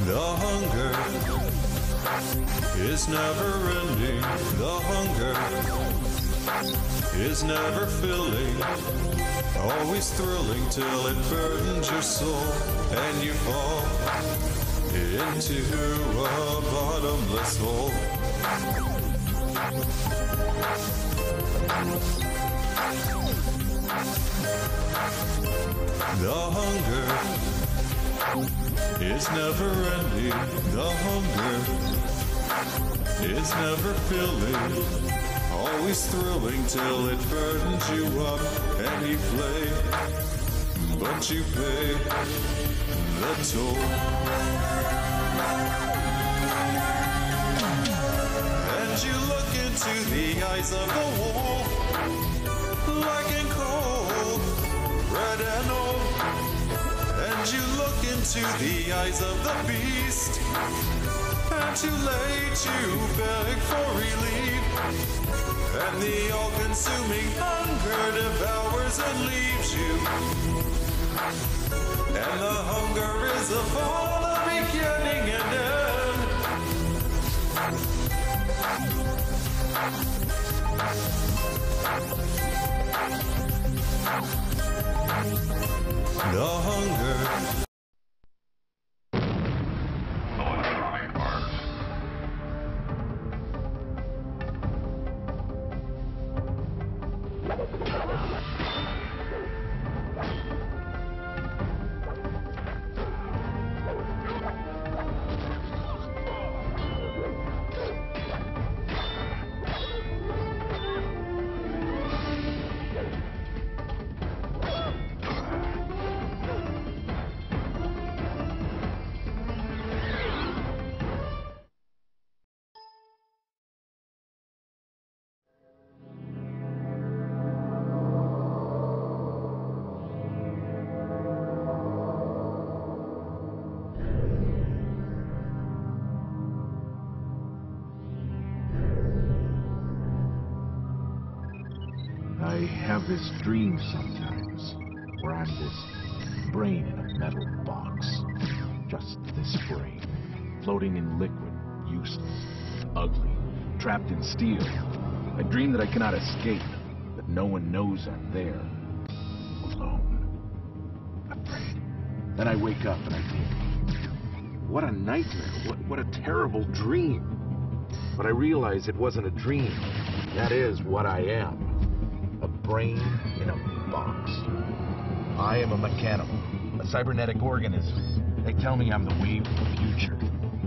The hunger is never ending. The hunger is never filling. Always thrilling till it burdens your soul and you fall into a bottomless hole. The hunger is never ending. The hunger is never filling. Always thrilling till it burdens you up and you flay. But you pay the toll. And you look into the eyes of the wolf, black and cold, red and old. And you look into the eyes of the beast, and too late you beg for relief. And the all-consuming hunger devours and leaves you. And the hunger is of all the beginning and end. The hunger. I have this dream sometimes, where I'm this brain in a metal box. Just this brain, floating in liquid, useless, ugly, trapped in steel. I dream that I cannot escape, that no one knows I'm there. Alone. Afraid. Then I wake up and I think, what a nightmare, what a terrible dream. But I realize it wasn't a dream. That is what I am. A brain in a box. I am a mechanical, a cybernetic organism. They tell me I'm the wave of the future,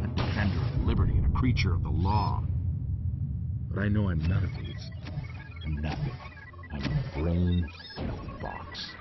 a defender of liberty and a creature of the law. But I know I'm none of these. I'm nothing. I'm a brain in a box.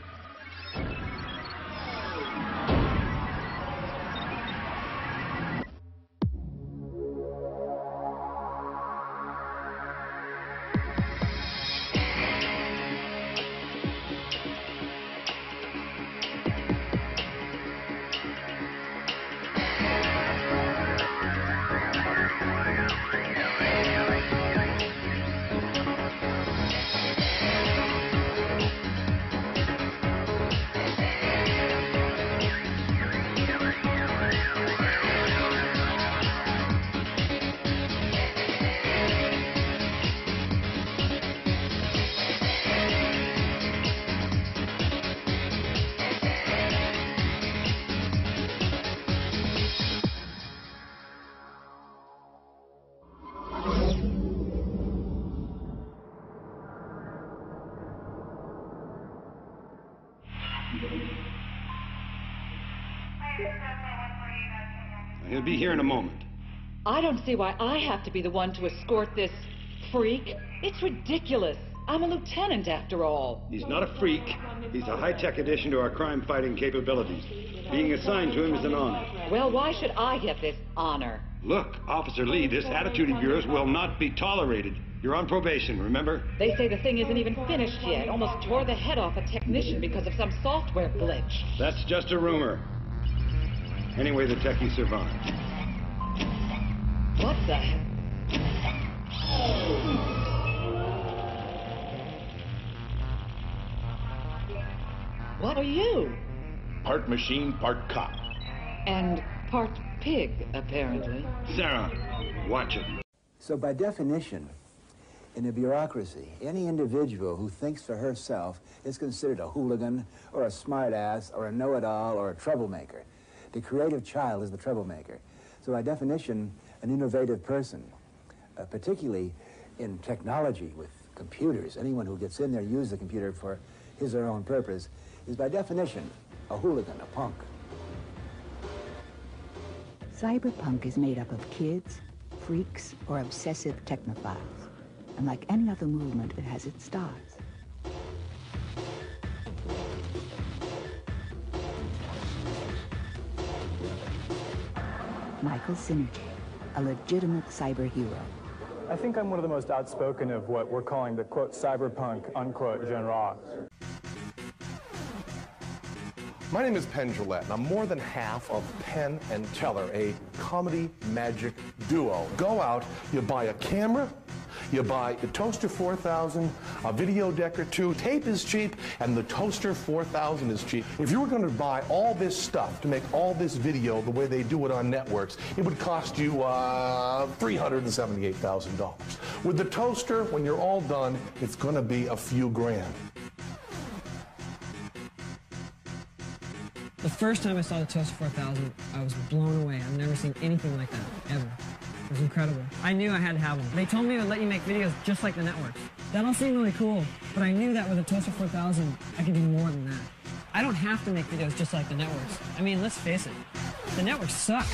He'll be here in a moment. I don't see why I have to be the one to escort this freak. It's ridiculous. I'm a lieutenant after all. He's not a freak. He's a high-tech addition to our crime-fighting capabilities. Being assigned to him is an honor. Well, why should I get this honor? Look, Officer Lee, this attitude of yours will not be tolerated. You're on probation, remember? They say the thing isn't even finished yet. Almost tore the head off a technician because of some software glitch. That's just a rumor. Anyway, the techie survived. What the heck? What are you? Part machine, part cop. And part pig, apparently. Sarah, watch it. So by definition, in a bureaucracy, any individual who thinks for herself is considered a hooligan or a smartass or a know-it-all or a troublemaker. The creative child is the troublemaker. So by definition, an innovative person, particularly in technology with computers, anyone who gets in there, uses the computer for his or her own purpose, is by definition a hooligan, a punk. Cyberpunk is made up of kids, freaks, or obsessive technophiles. And like any other movement, it has its stars. Michael Synergy, a legitimate cyber hero. I think I'm one of the most outspoken of what we're calling the, quote, cyberpunk, unquote, genre. My name is Penn Jillette, and I'm more than half of Penn and Teller, a comedy magic duo. Go out, you buy a camera, you buy the Toaster 4000, a video deck or two. Tape is cheap, and the Toaster 4000 is cheap. If you were going to buy all this stuff to make all this video the way they do it on networks, it would cost you $378,000. With the Toaster, when you're all done, it's going to be a few grand. The first time I saw the Toaster 4000, I was blown away. I've never seen anything like that, ever. It was incredible. I knew I had to have one. They told me it would let you make videos just like the networks. That all seemed really cool, but I knew that with a Toaster 4000, I could do more than that. I don't have to make videos just like the networks. I mean, let's face it, the networks suck.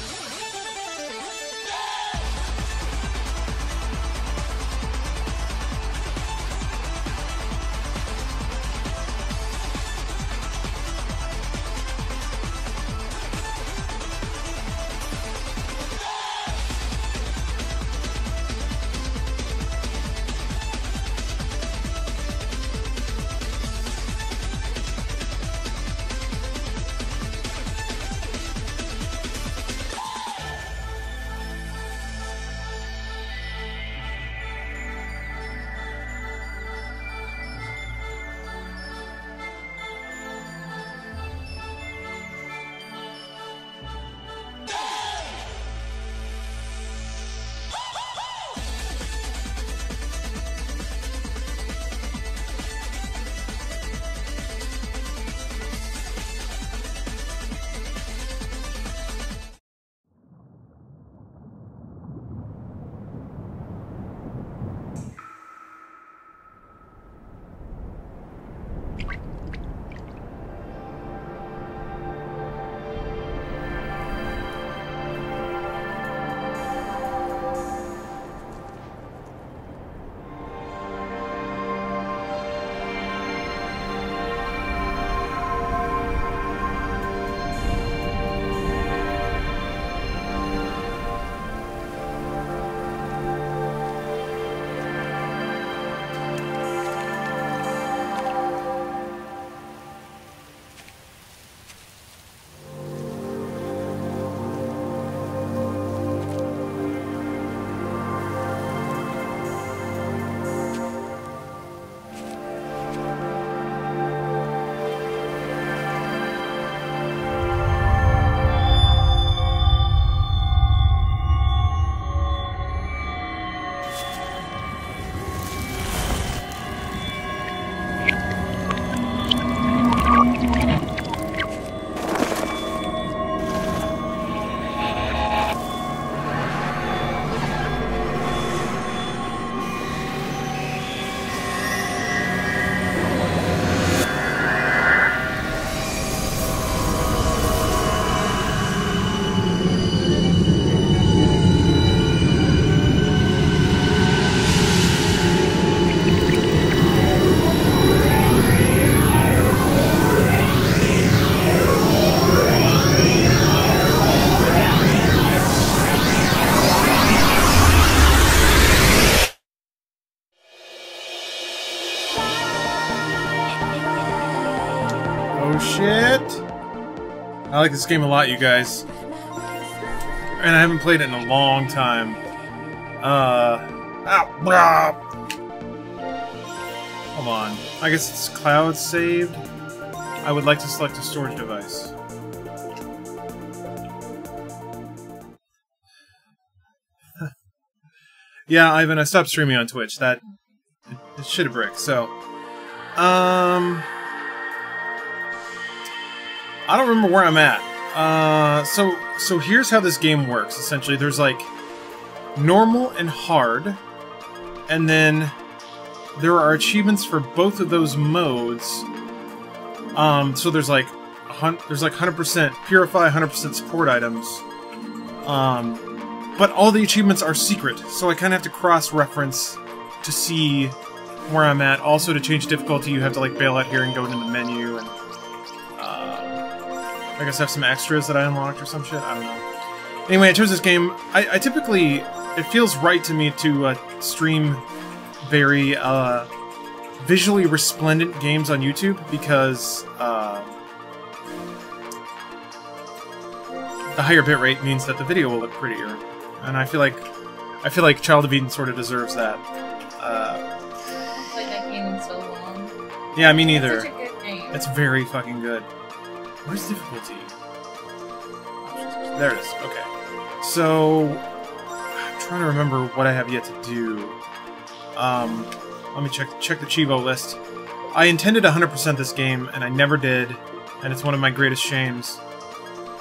Oh shit! I like this game a lot, you guys. And I haven't played it in a long time. Hold on. I guess it's cloud saved? I I would like to select a storage device. Yeah, Ivan, I stopped streaming on Twitch. That it shit a brick. So, I don't remember where I'm at. So here's how this game works. Essentially, there's like normal and hard, and then there are achievements for both of those modes. So there's like 100% purify, 100% support items. But all the achievements are secret, so I kind of have to cross-reference to see where I'm at. Also, to change difficulty, you have to like bail out here and go into the menu, and I guess I have some extras that I unlocked or some shit. I don't know. Anyway, I chose this game. I typically, it feels right to me to stream very visually resplendent games on YouTube because the higher bitrate means that the video will look prettier. And I feel like Child of Eden sort of deserves that. I played that game in so long. Yeah, me neither. It's such a good game. It's very fucking good. Where's difficulty? There it is. Okay. So I'm trying to remember what I have yet to do. Let me check the Chivo list. I intended 100% this game, and I never did, and it's one of my greatest shames.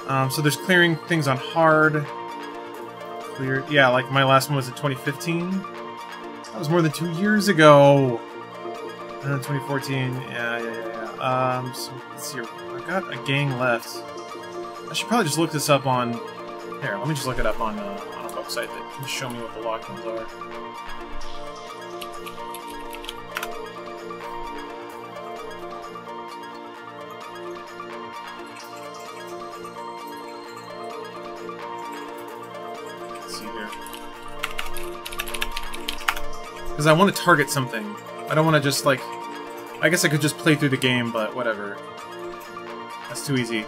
So there's clearing things on hard. Yeah, like my last one was in 2015. That was more than 2 years ago. 2014. Yeah. So let's see. I've got a gang left. I should probably just look this up on. Here, let me just look it up on a website that can show me what the locked ones are. Because I want to target something. I don't want to just, like... I guess I could just play through the game, but whatever. That's too easy.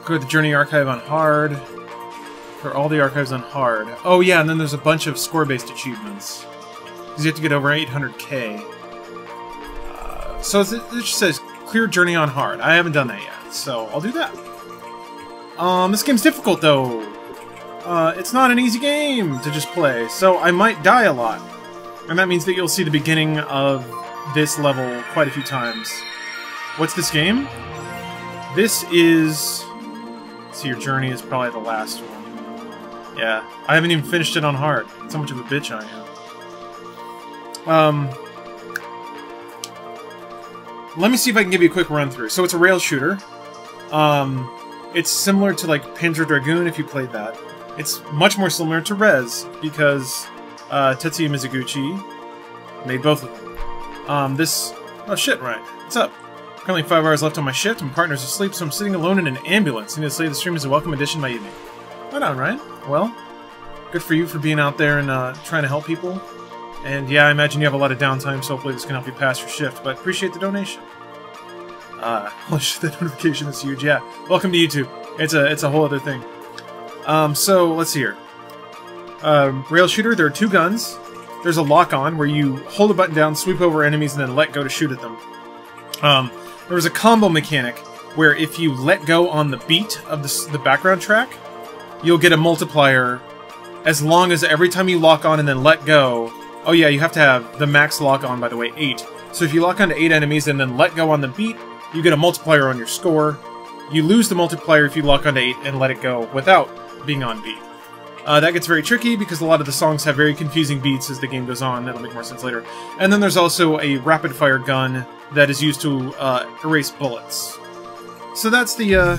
Go to the Journey Archive on hard. For all the archives on hard. Oh yeah, and then there's a bunch of score-based achievements. Because you have to get over 800k. So it just says, clear Journey on hard. I haven't done that yet, so I'll do that. This game's difficult, though. It's not an easy game to just play, so I might die a lot. And that means that you'll see the beginning of this level quite a few times. What's this game? This is... Let's see, your journey is probably the last one. Yeah, I haven't even finished it on hard. That's how much of a bitch I am. Let me see if I can give you a quick run-through. So it's a rail shooter. It's similar to, like, Panzer Dragoon, if you played that. It's much more similar to Rez, because... Tetsuya Mizuguchi made both of them. Oh shit, right. What's up? Currently 5 hours left on my shift, and my partner's asleep, so I'm sitting alone in an ambulance. Needless to say, the stream is a welcome addition to my evening. Right on, Ryan. Well, good for you for being out there and trying to help people. And yeah, I imagine you have a lot of downtime, so hopefully this can help you pass your shift, but appreciate the donation. Holy shit, that notification is huge. Yeah, welcome to YouTube. It's a whole other thing. So, let's see here. Rail shooter, there are 2 guns. There's a lock-on, where you hold a button down, sweep over enemies, and then let go to shoot at them. There was a combo mechanic, where if you let go on the beat of the background track, you'll get a multiplier, as long as every time you lock on and then let go... Oh yeah, you have to have the max lock-on, by the way, 8. So if you lock on to 8 enemies and then let go on the beat, you get a multiplier on your score. You lose the multiplier if you lock on to 8 and let it go without being on beat. That gets very tricky because a lot of the songs have very confusing beats as the game goes on. That'll make more sense later. And then there's also a rapid-fire gun that is used to erase bullets. So that's the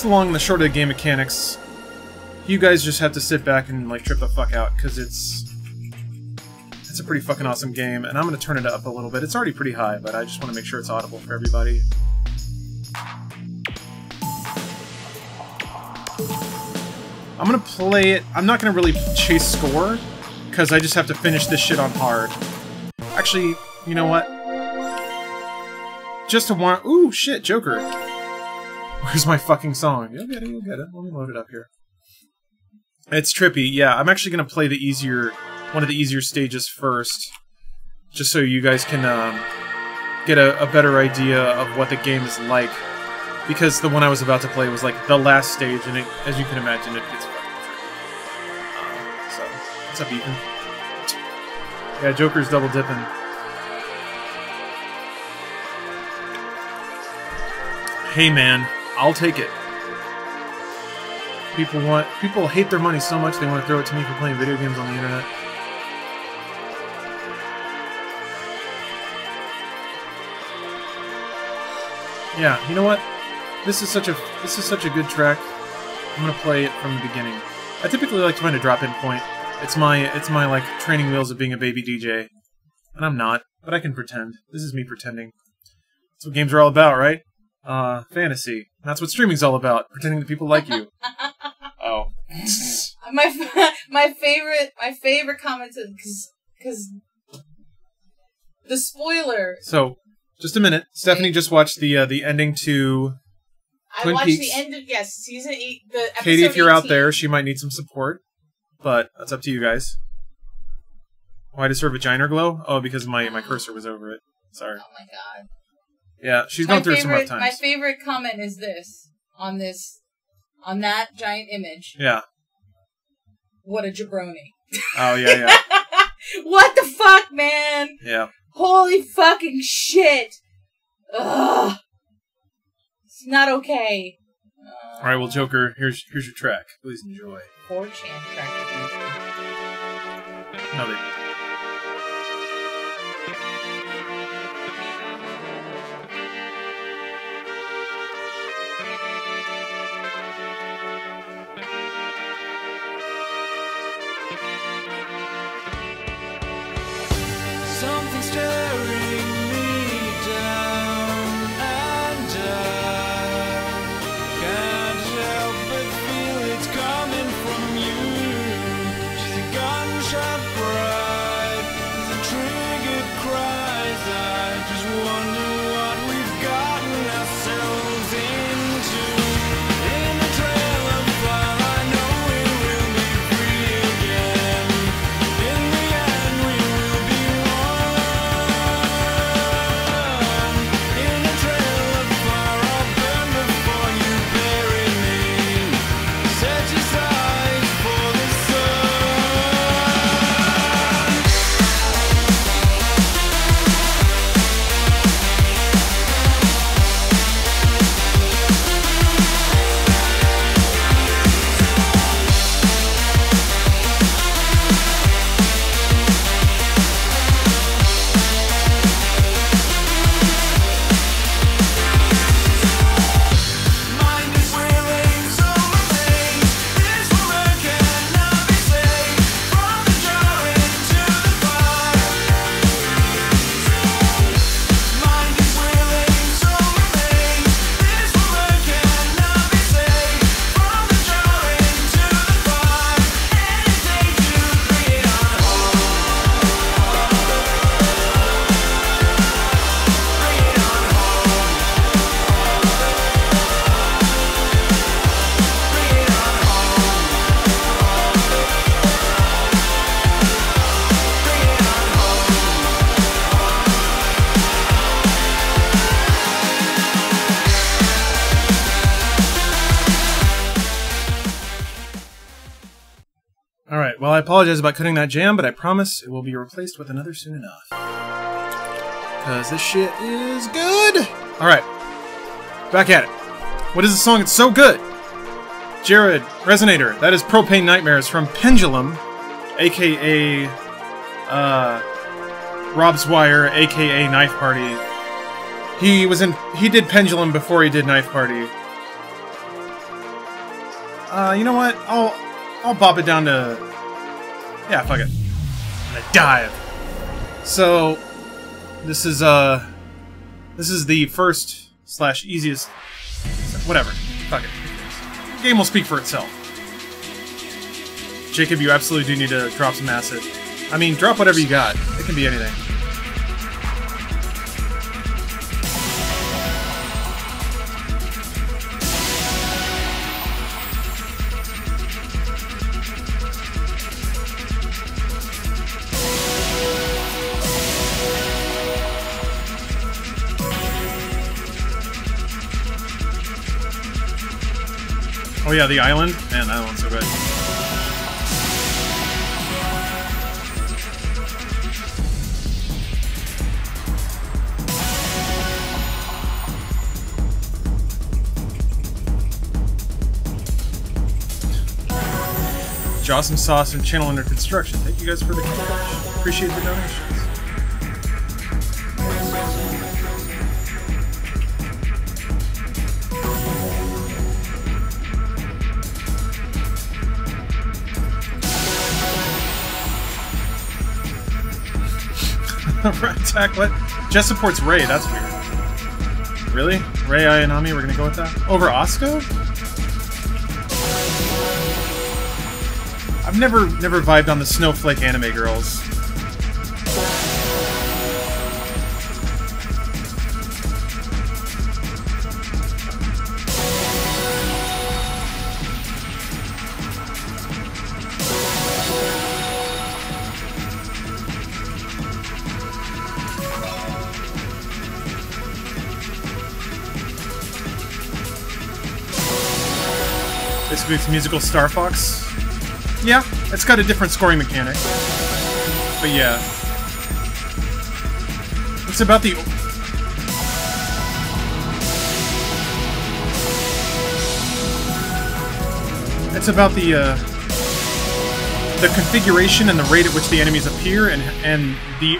long and the short of the game mechanics. You guys just have to sit back and like trip the fuck out because it's a pretty fucking awesome game. And I'm gonna turn it up a little bit. It's already pretty high, but I just want to make sure it's audible for everybody. I'm gonna play it. I'm not gonna really chase score, because I just have to finish this shit on hard. Actually, you know what? Just to want. Ooh, shit, Joker. Where's my fucking song? You'll get it, you'll get it. Let me load it up here. It's trippy, yeah. I'm actually gonna play one of the easier stages first, just so you guys can get a better idea of what the game is like, because the one I was about to play was like the last stage, and it, as you can imagine, it gets fucking tricky. So, what's up, Ethan? Yeah, Joker's double dipping. Hey man, I'll take it. People hate their money so much they want to throw it to me for playing video games on the internet. Yeah, you know what? This is such a good track. I'm gonna play it from the beginning. I typically like to find a drop-in point. It's my like training wheels of being a baby DJ, and I'm not, but I can pretend. This is me pretending. That's what games are all about, right? Fantasy. That's what streaming's all about. Pretending that people like you. Oh. my favorite comment is because the spoiler. So, just a minute. Stephanie just watched the ending to Twin Peaks. I watched the end of season 8. The episode Katie, if you're 18. out there, she might need some support, but that's up to you guys. Why does her vagina glow? Oh, because my cursor was over it. Sorry. Oh my god. Yeah, she's going through some rough times. My favorite comment is on that giant image. Yeah. What a jabroni. Oh, yeah. What the fuck, man? Yeah. Holy fucking shit. Ugh. It's not okay. Alright, well, Joker, here's your track. Please enjoy. 4chan track. No, they Something staring me down, and I can't help but feel it's coming from you. She's a gunshot bride, the triggered cries. I just wonder what we've gotten ourselves into. In a trail of fire, I know we will be free again. In the end, we will be in a trail of fire, I'll burn before you bury me. Set your sights for the sun. Mind is willing, soul remains. This woman cannot be saved. From the jar into the fire. Mind is willing, soul remains. This woman cannot be saved. From the jar into the fire. Hesitate to bring it on home. Bring it on home. Bring it on home. Bring it on Alright, well, I apologize about cutting that jam, but I promise it will be replaced with another soon enough. Because this shit is good! Alright, back at it. What is the song? It's so good! Jared, Resonator, that is Propane Nightmares from Pendulum, aka Rob's Wire, aka Knife Party. He did Pendulum before he did Knife Party. You know what? I'll bop it down to... Yeah, fuck it. I'm gonna dive. So, this is the first / easiest... Whatever. Fuck it. The game will speak for itself. Jacob, you absolutely do need to drop some acid. I mean, drop whatever you got. It can be anything. Oh yeah, the island? Man, that one's so good. Awesome sauce and channel under construction. Thank you guys for the cash. Appreciate the donations. Attack what? Just supports Ray, that's weird. Really? Ray Ayanami, we're gonna go with that? Over Osco? I've never vibed on the snowflake anime girls. Basically, it's musical Star Fox. Yeah, it's got a different scoring mechanic. But yeah. It's about the... It's about the configuration and the rate at which the enemies appear and the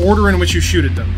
order in which you shoot at them.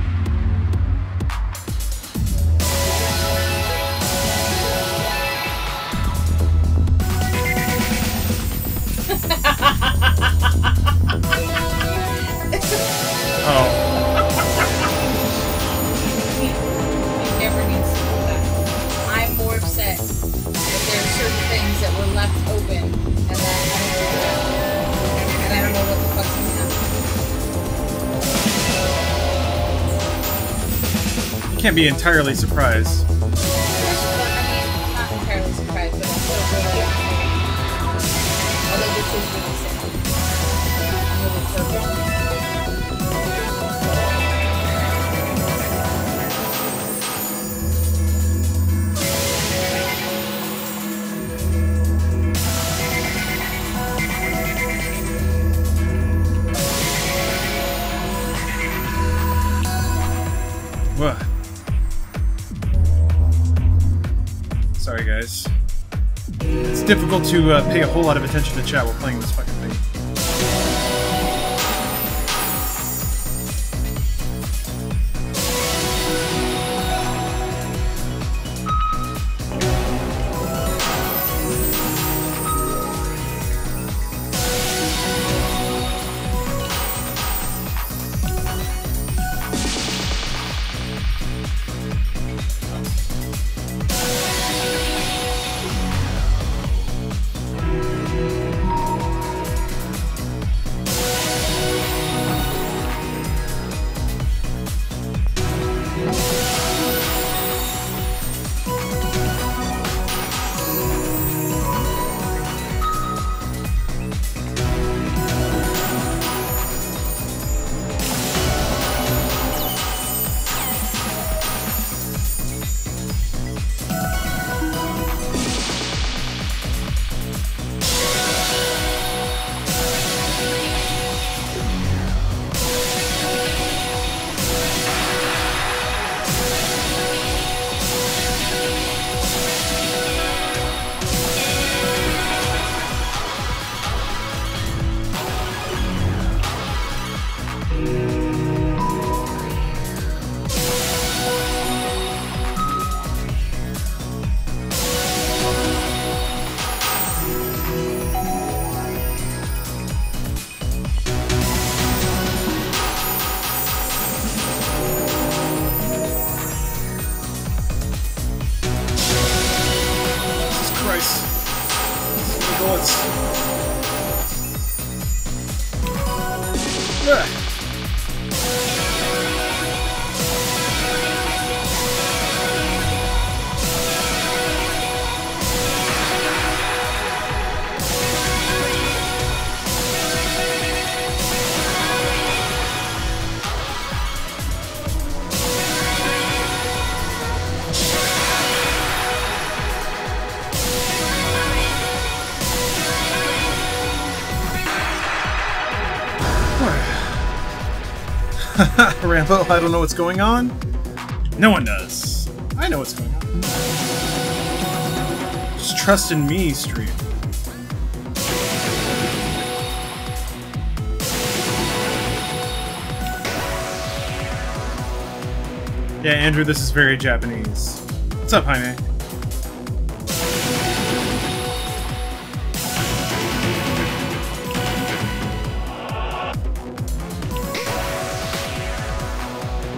Can't be entirely surprised. I mean, not entirely surprised, but I'm still really although this is really sad. I'm really purple. What? Sorry, guys. It's difficult to pay a whole lot of attention to chat while playing this fucking thing. Rambo, I don't know what's going on. No one does. I know what's going on. Just trust in me, Street. Yeah, Andrew, this is very Japanese. What's up, Jaime?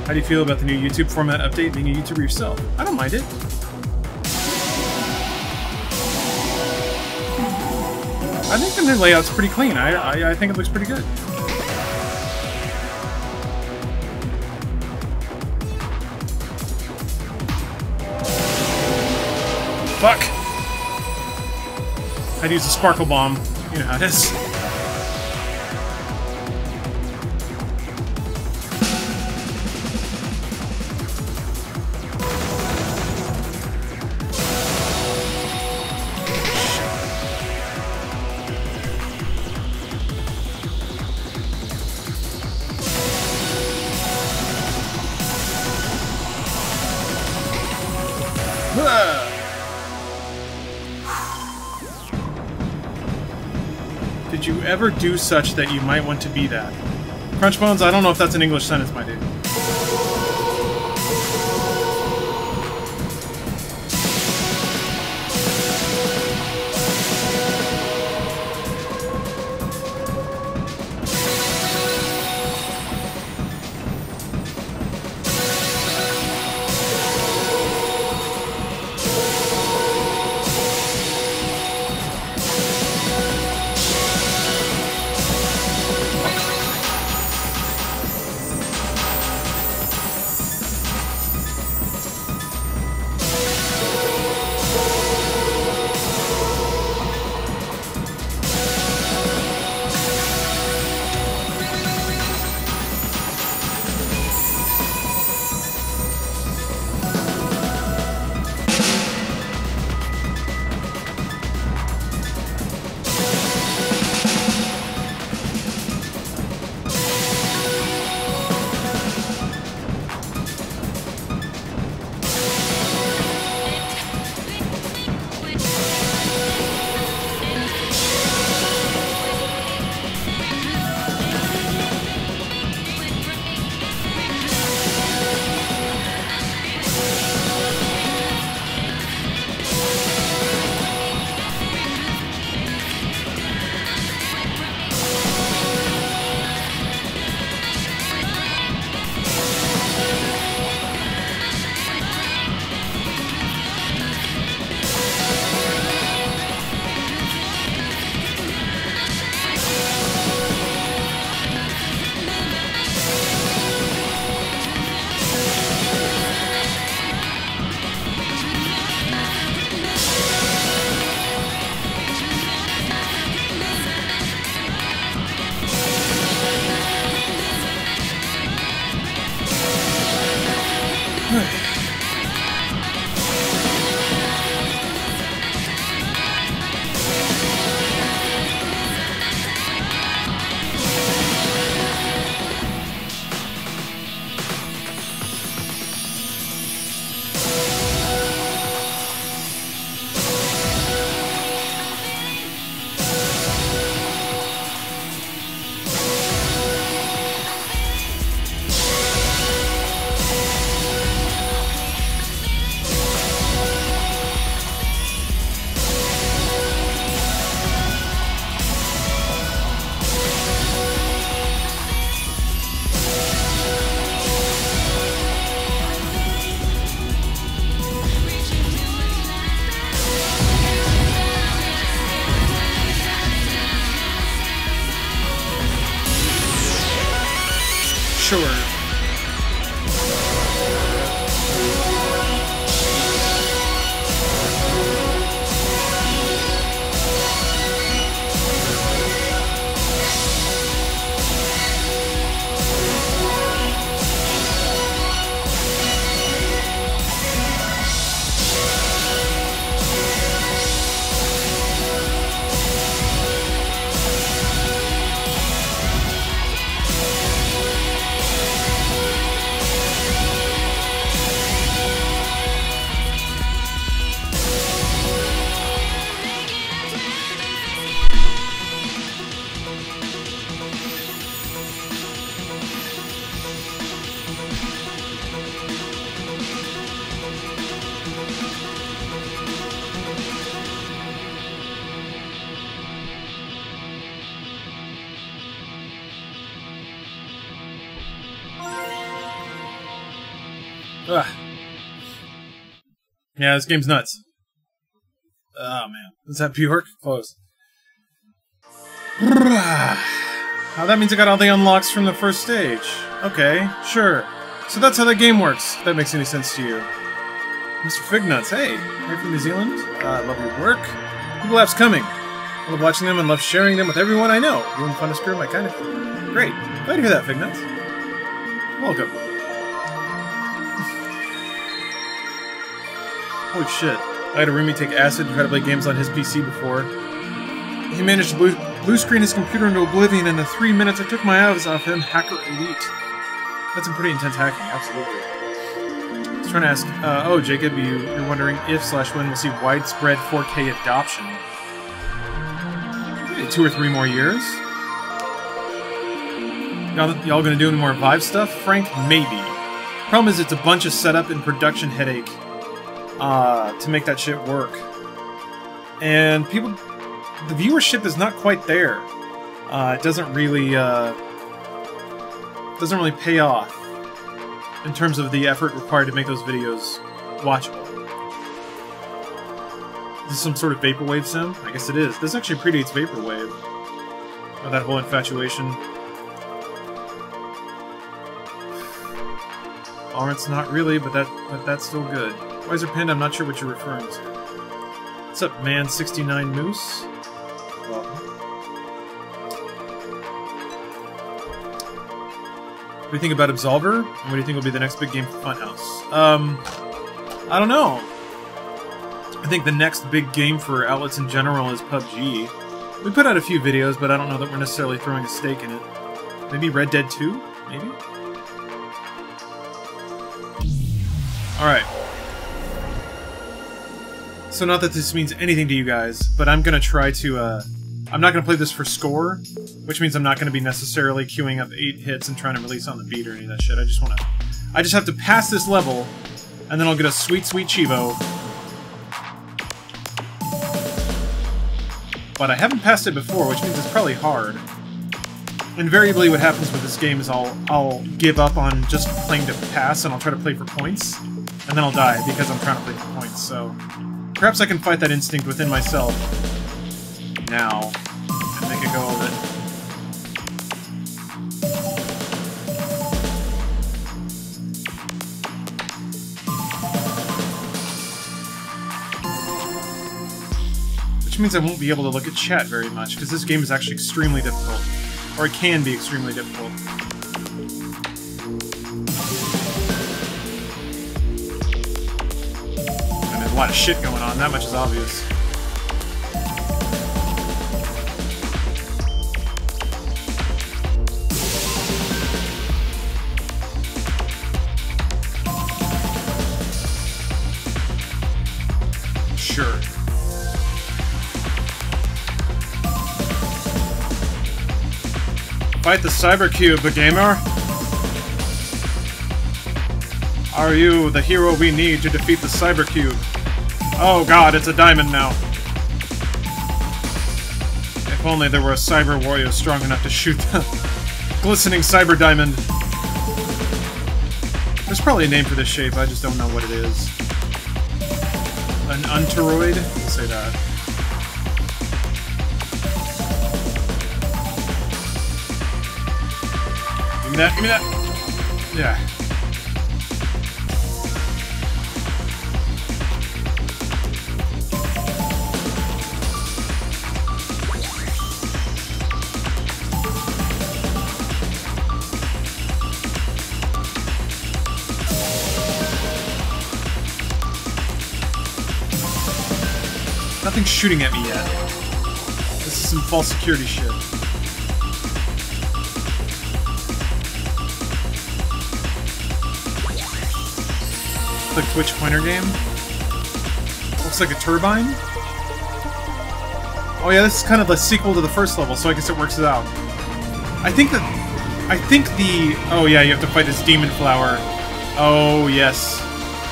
How do you feel about the new YouTube format update, being a YouTuber yourself? I don't mind it. I think the new layout's pretty clean. I think it looks pretty good. Fuck! I'd use a sparkle bomb. You know how it is. Did you ever do such that you might want to be that? Crunchbones, I don't know if that's an English sentence, my dude. Ugh. Yeah, this game's nuts. Oh, man. Is that Bjork? Close. Oh, that means I got all the unlocks from the first stage. Okay, sure. So that's how that game works, if that makes any sense to you. Mr. Fignuts, hey! You're from New Zealand? I love your work. Google Apps coming. I love watching them and love sharing them with everyone I know. Doing fun to screw my kind of thing. Great. Glad to hear that, Fignuts. Welcome. Holy shit. I had a roomie take acid and try to play games on his PC before. He managed to blue screen his computer into oblivion in the 3 minutes I took my eyes off him. Hacker elite. That's some pretty intense hacking, absolutely. I was trying to ask, oh, Jacob, you're wondering if/when we'll see widespread 4K adoption. Maybe 2 or 3 more years? Y'all gonna do any more Vive stuff, Frank? Maybe. Problem is, it's a bunch of setup and production headache to make that shit work. And people... The viewership is not quite there. It doesn't really pay off in terms of the effort required to make those videos watchable. Is this some sort of Vaporwave sim? I guess it is. This actually predates Vaporwave. Or that whole infatuation. Lawrence, not really, but that's still good. Wiser Panda, I'm not sure what you're referring to. What's up, man?69 Moose? Welcome. What do you think about Absolver? And what do you think will be the next big game for Funhouse? I don't know. I think the next big game for outlets in general is PUBG. We put out a few videos, but I don't know that we're necessarily throwing a stake in it. Maybe Red Dead 2? Maybe? Alright. So not that this means anything to you guys, but I'm gonna try to, I'm not gonna play this for score, which means I'm not gonna be necessarily queuing up 8 hits and trying to release on the beat or any of that shit. I just have to pass this level, and then I'll get a sweet, sweet Chivo. But I haven't passed it before, which means it's probably hard. Invariably what happens with this game is I'll give up on just playing to pass, and I'll try to play for points, and then I'll die because I'm trying to play for points, so... Perhaps I can fight that instinct within myself now and make a go of it. Which means I won't be able to look at chat very much, because this game is actually extremely difficult. Or it can be extremely difficult. A lot of shit going on, that much is obvious. Sure. Fight the Cybercube, the gamer. Are you the hero we need to defeat the Cybercube? Oh god, it's a diamond now. If only there were a cyber warrior strong enough to shoot the glistening cyber diamond. There's probably a name for this shape, I just don't know what it is. An untoroid? I'll say that. Give me that, give me that! Yeah. Nothing's shooting at me yet. This is some false security shit. The Twitch pointer game. Looks like a turbine. Oh yeah, this is kind of the sequel to the first level, so I guess it works it out. I think the... Oh yeah, you have to fight this demon flower. Oh yes.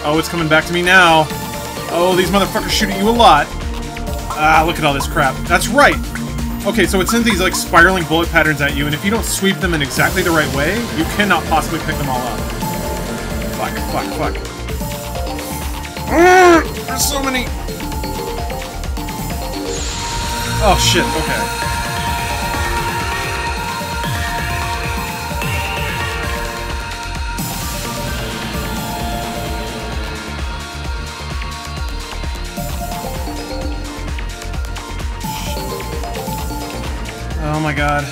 Oh, it's coming back to me now. Oh, these motherfuckers shoot at you a lot. Ah, look at all this crap. That's right! Okay, so it sends these, like, spiraling bullet patterns at you, and if you don't sweep them in exactly the right way, you cannot possibly pick them all up. Fuck, fuck, fuck. There's so many. Oh shit, okay. Oh my god.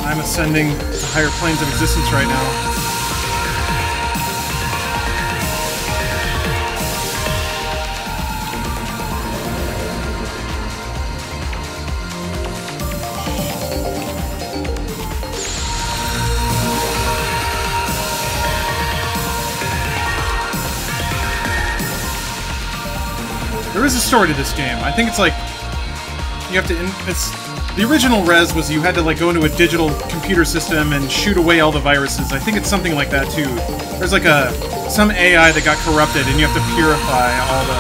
I'm ascending to higher planes of existence right now. There is a story to this game. I think it's like you have to. It's the original Res was you had to like go into a digital computer system and shoot away all the viruses. I think it's something like that too. There's like some AI that got corrupted, and you have to purify all the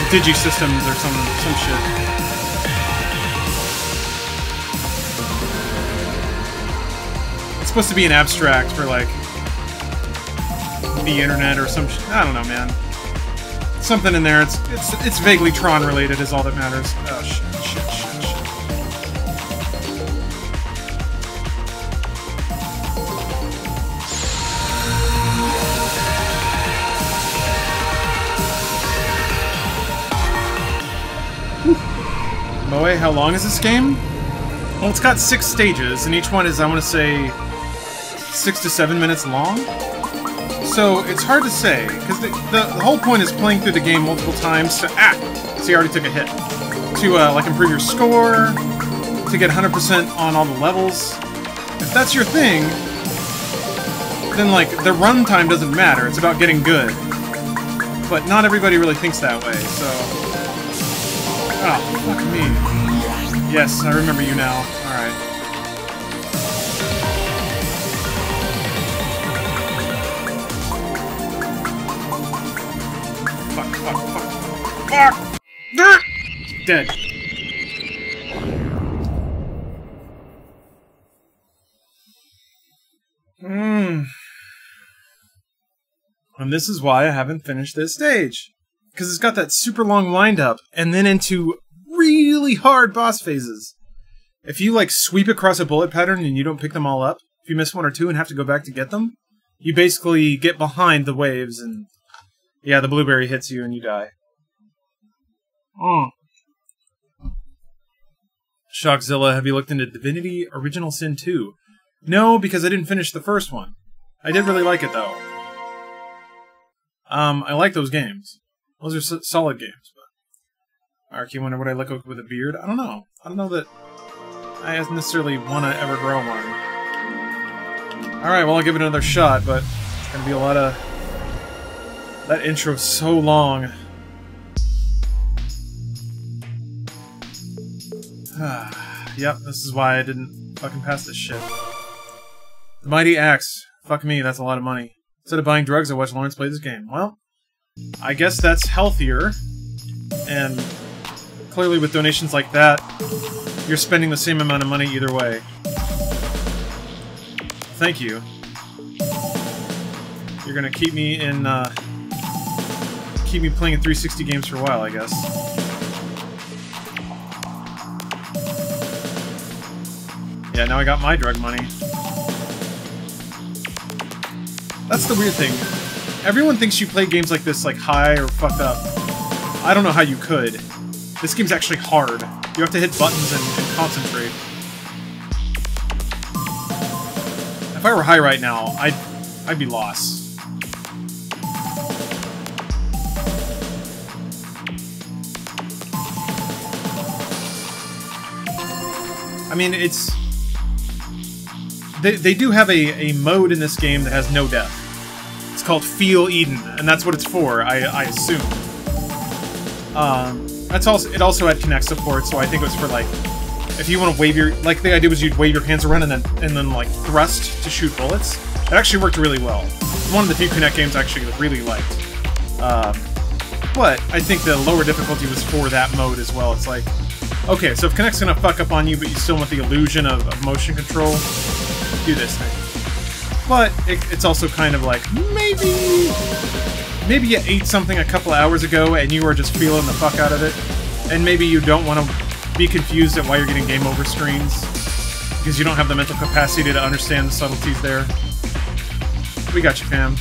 digi systems or some shit. It's supposed to be an abstract for like the internet or some. I don't know, man. Something in there. It's vaguely Tron related is all that matters. Oh shit. Boy, how long is this game? Well, it's got 6 stages, and each one is, I want to say, 6 to 7 minutes long. So it's hard to say, because the whole point is playing through the game multiple times to see, I already took a hit. To like improve your score, to get 100% on all the levels. If that's your thing, then like the runtime doesn't matter. It's about getting good. But not everybody really thinks that way. So, oh fuck me. Yes, I remember you now. All right. Fuck. Dead. And this is why I haven't finished this stage. Because it's got that super long wind-up, and then into really hard boss phases. If you, like, sweep across a bullet pattern and you don't pick them all up, if you miss 1 or 2 and have to go back to get them, you basically get behind the waves and... yeah, the blueberry hits you and you die. Shockzilla, have you looked into Divinity Original Sin 2? No, because I didn't finish the first one. I did really like it, though. I like those games. Those are solid games. But Ark, you wonder what I look like with a beard? I don't know. I don't know that I necessarily want to ever grow one. Alright, well, I'll give it another shot, but it's going to be a lot of... that intro's so long. Yep, this is why I didn't fucking pass this shit. The Mighty Axe. Fuck me, that's a lot of money. Instead of buying drugs, I watched Lawrence play this game. Well, I guess that's healthier. And clearly with donations like that, you're spending the same amount of money either way. Thank you. You're gonna keep me in, keep me playing in 360 games for a while, I guess. Yeah, now I got my drug money. That's the weird thing. Everyone thinks you play games like this, like, high or fucked up. I don't know how you could. This game's actually hard. You have to hit buttons and concentrate. If I were high right now, I'd be lost. I mean, it's... They do have a mode in this game that has no death. It's called Feel Eden, and that's what it's for, I assume. It also had Kinect support, so I think it was for, like, if you want to wave your... like, the idea was you'd wave your hands around and then like, thrust to shoot bullets. It actually worked really well. One of the few Kinect games I actually really liked. But I think the lower difficulty was for that mode as well. It's like, okay, so if Kinect's gonna fuck up on you, but you still want the illusion of motion control, do this thing. But it's also kind of like, maybe you ate something a couple hours ago and you are just feeling the fuck out of it. And maybe you don't want to be confused at why you're getting game over screens. Because you don't have the mental capacity to understand the subtleties there. We got you, fam.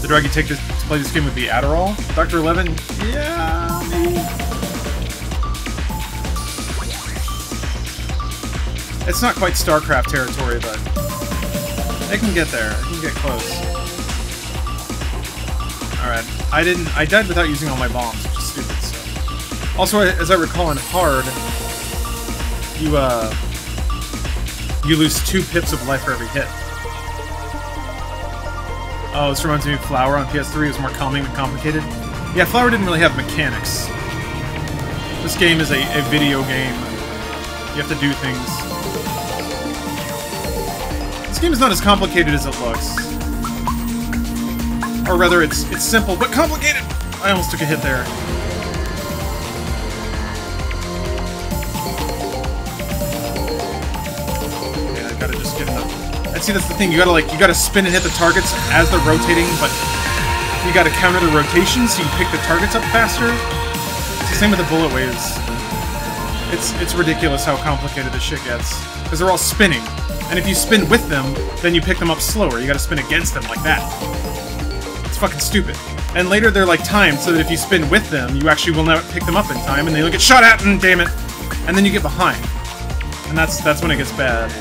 The drug you take to play this game would be Adderall? Dr. 11? Yeah, maybe. It's not quite StarCraft territory, but it can get there. It can get close. Alright. I died without using all my bombs, which is stupid, so. Also, as I recall in Hard, you lose 2 pips of life for every hit. Oh, this reminds me of Flower on PS3. It was more calming than complicated. Yeah, Flower didn't really have mechanics. This game is a video game. You have to do things. This game is not as complicated as it looks. Or rather, it's simple, but complicated! I almost took a hit there. Okay, I gotta just get enough. And see, that's the thing, you gotta spin and hit the targets as they're rotating, but you gotta counter the rotation so you can pick the targets up faster. It's the same with the bullet waves. It's ridiculous how complicated this shit gets. Because they're all spinning. And if you spin with them, then you pick them up slower. You gotta spin against them like that. It's fucking stupid. And later they're like timed so that if you spin with them, you actually will not pick them up in time, and they will get shot at, and damn it. And then you get behind. And that's when it gets bad.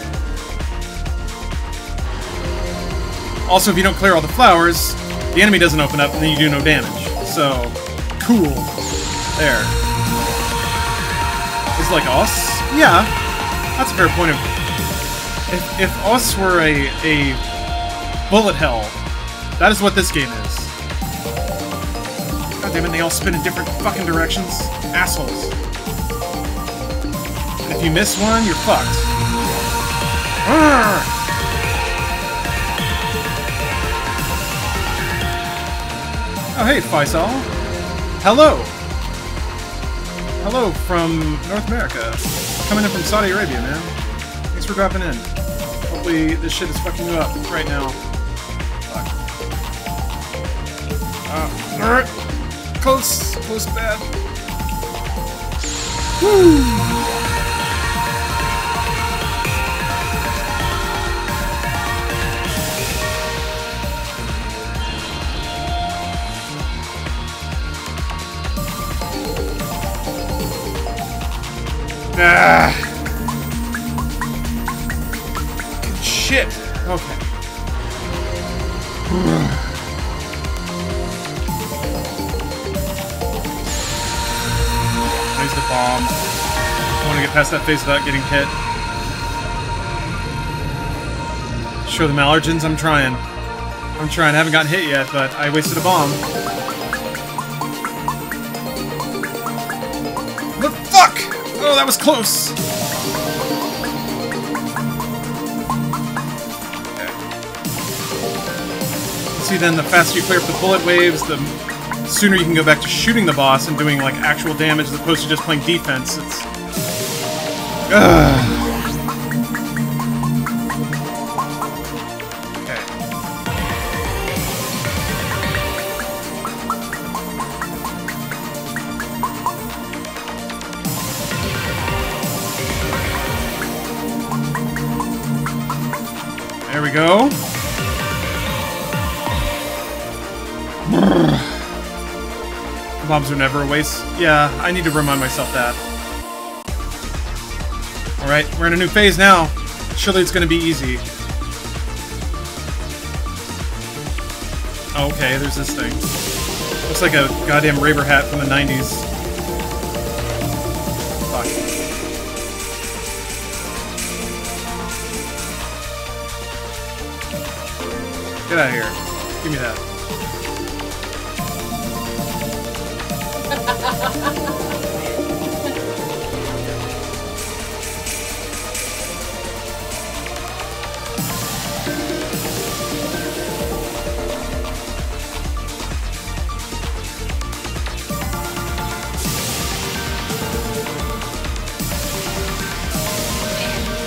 Also, if you don't clear all the flowers, the enemy doesn't open up, and then you do no damage. So, cool. There. Is like us? Yeah. That's a fair point of... If us were a bullet hell, that is what this game is. God damn it, they all spin in different fucking directions. Assholes. And if you miss one, you're fucked. Arrgh! Oh, hey, Faisal. Hello! Hello from North America. Coming in from Saudi Arabia, man. Thanks for dropping in. Hopefully this shit is fucking you up right now. Fuck. Alright. Close. Close bad. Woo! Ah. Shit. Okay. Raise the bomb. I want to get past that phase without getting hit. Show them allergens. I'm trying. I haven't gotten hit yet, but I wasted a bomb. What the fuck? Oh, that was close! Okay. See, then the faster you clear up the bullet waves, the sooner you can go back to shooting the boss and doing, like, actual damage as opposed to just playing defense. It's... Ugh. There we go. Bombs are never a waste. Yeah, I need to remind myself that. Alright, we're in a new phase now. Surely it's gonna be easy. Oh, okay, there's this thing. Looks like a goddamn Raver hat from the 90s. Fuck. Get out of here. Give me that.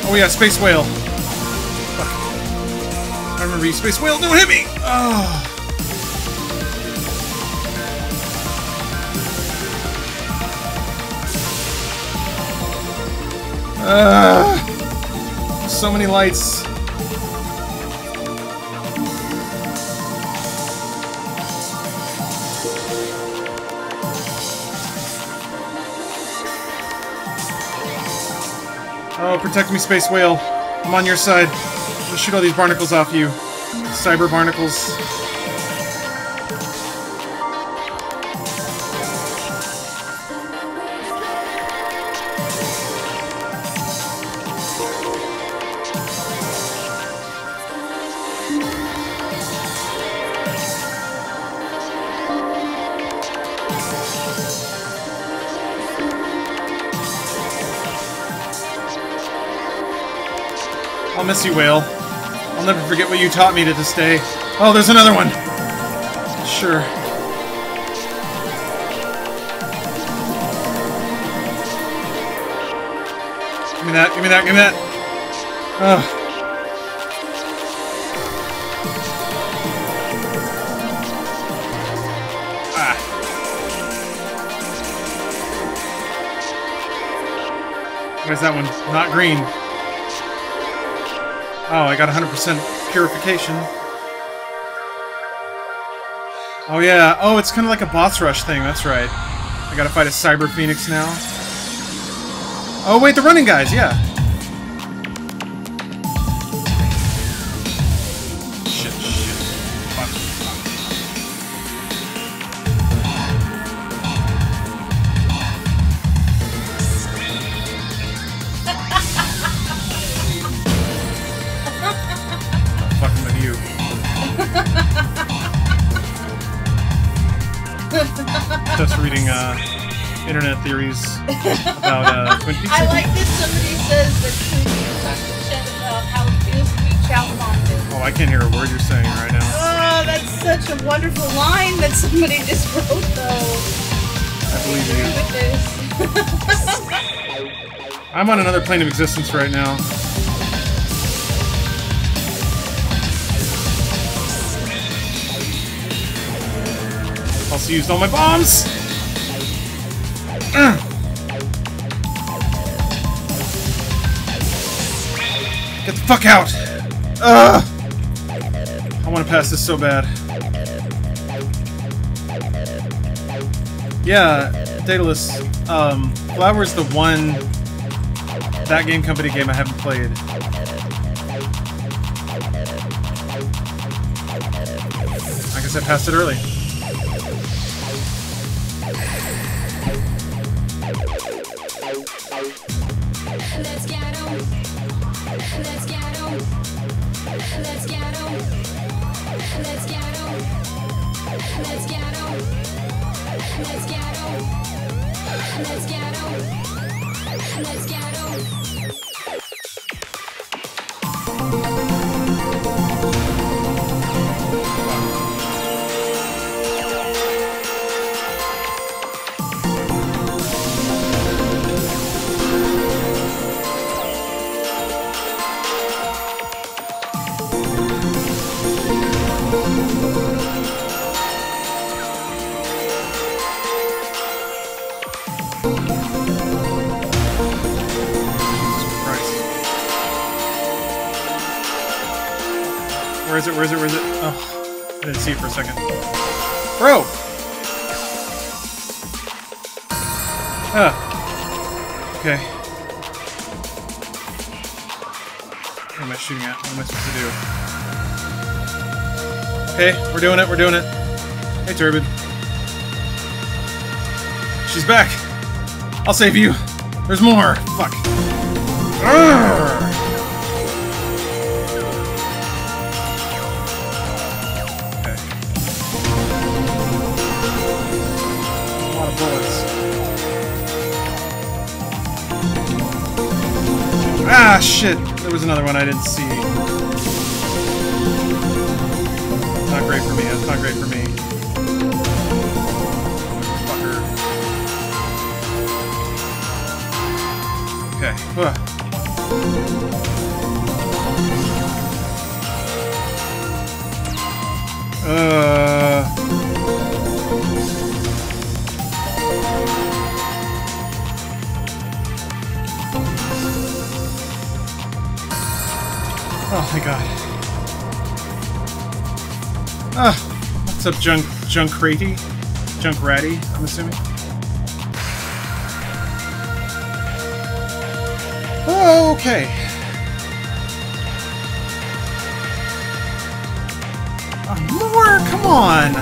Oh yeah, Space Whale. Fuck. Remember, you space whale, don't hit me! Oh. So many lights. Oh, protect me, space whale. I'm on your side. Let's shoot all these barnacles off you. Cyber barnacles. I'll miss you, whale. I'll never forget what you taught me to this day. Oh, there's another one! Sure. Give me that, give me that, give me that! Ugh. Ah. Where's that one? Not green. Oh, I got 100% purification. Oh yeah, oh, it's kind of like a boss rush thing, that's right. I gotta fight a Cyber Phoenix now. Oh wait, the running guys, yeah. Shit, shit. Fuck. Fucking with you. Just reading internet theories about Twin Peaks. I like that somebody says that Twin Peaks talks to Chet about how it feels to be child bonded. Oh, I can't hear a word you're saying right now. Oh, that's such a wonderful line that somebody just wrote, though. I believe I agree with this. I'm on another plane of existence right now. Also used all my bombs! Get the fuck out! I want to pass this so bad. Yeah, Daedalus, Flower's the one That Game Company game I haven't played. I guess I passed it early. Let's get 'em. Let's get 'em. Let's get 'em. Let's get 'em. Let's get 'em. Let's get 'em. Let's get 'em. Let's get 'em. Where is it? Where is it? Where is it? Oh, I didn't see it for a second. Bro! Ah. Okay. What am I shooting at? What am I supposed to do? Okay, we're doing it, we're doing it. Hey, Turbid. She's back! I'll save you! There's more! Fuck. Urgh! Ah, shit! There was another one I didn't see. Not great for me. That's not great for me. Fucker. Okay. Ugh. Oh my god. What's up, Junkratty, I'm assuming. Okay. More? Come on!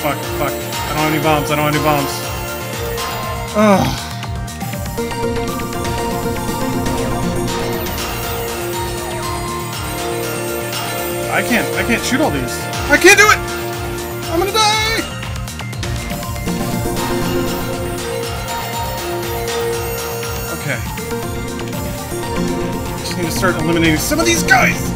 Fuck. I don't have any bombs, Ugh. I can't shoot all these. I can't do it! I'm gonna die! Okay. Just need to start eliminating some of these guys!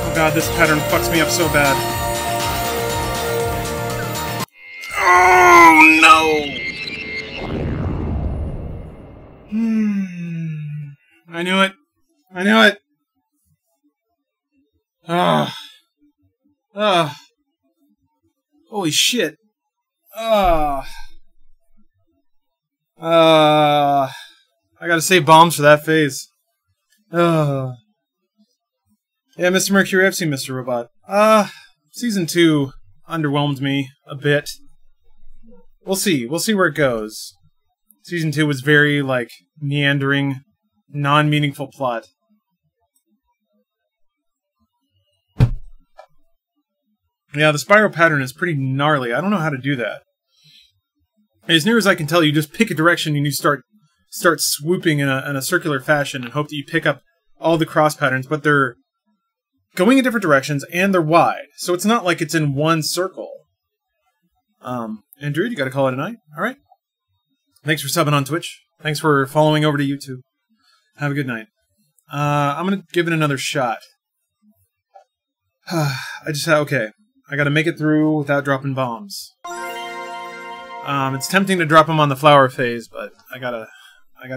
Oh god, this pattern fucks me up so bad. Oh no! I knew it. Holy shit. I gotta save bombs for that phase. Yeah, Mr. Mercury, I've seen Mr. Robot. Season 2 underwhelmed me a bit. We'll see where it goes. Season 2 was very, like, meandering, non-meaningful plot. Yeah, the spiral pattern is pretty gnarly. I don't know how to do that. As near as I can tell, you just pick a direction and you start swooping in a circular fashion and hope that you pick up all the cross patterns, but they're going in different directions and they're wide. So it's not like it's in one circle. Andrew, you gotta call it a night. Alright. Thanks for subbing on Twitch. Thanks for following over to YouTube. Have a good night. I'm gonna give it another shot. Okay. I gotta make it through without dropping bombs. It's tempting to drop them on the flower phase, but I gotta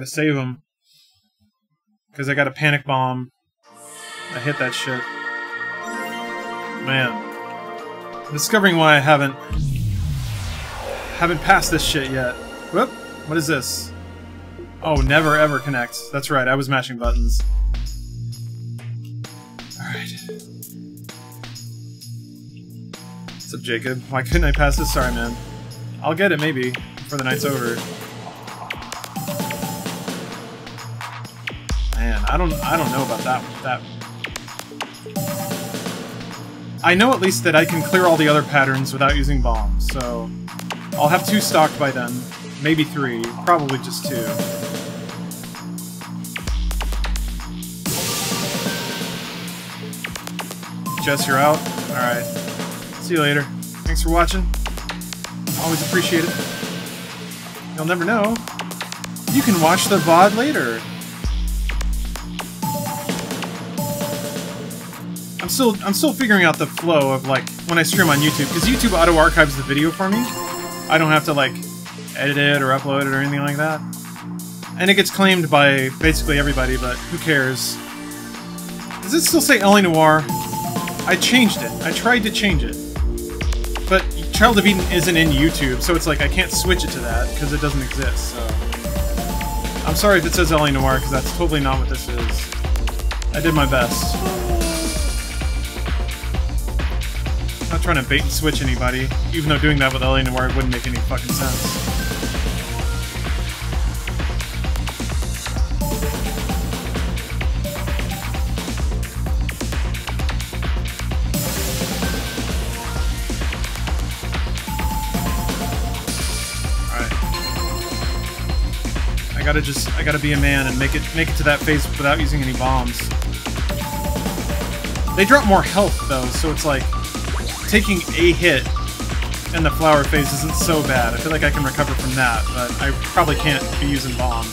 save them. Because I got a panic bomb. I hit that shit. Man. I'm discovering why I haven't passed this shit yet. Whoop! What is this? Oh, never ever connect. That's right, I was mashing buttons. Alright. What's up, Jacob? Why couldn't I pass this? Sorry, man. I'll get it, maybe, before the night's over. Man, I don't know about that. I know at least that I can clear all the other patterns without using bombs, so I'll have 2 stocked by then. Maybe 3. Probably just 2. Jess, you're out? Alright. See you later. Thanks for watching. Always appreciate it. You'll never know. You can watch the VOD later. I'm still figuring out the flow of, like, when I stream on YouTube, because YouTube auto-archives the video for me. I don't have to, like, edit it or upload it or anything like that. And it gets claimed by basically everybody, but who cares? Does it still say LA Noire? I changed it. I tried to change it. But Child of Eden isn't in YouTube, so it's like I can't switch it to that, because it doesn't exist, so... I'm sorry if it says LA Noire, because that's totally not what this is. I did my best. I'm not trying to bait and switch anybody, even though doing that with LA Noire wouldn't make any fucking sense. I gotta be a man and make it to that phase without using any bombs. They drop more health though, so it's like taking a hit in the flower phase isn't so bad. I feel like I can recover from that, but I probably can't be using bombs.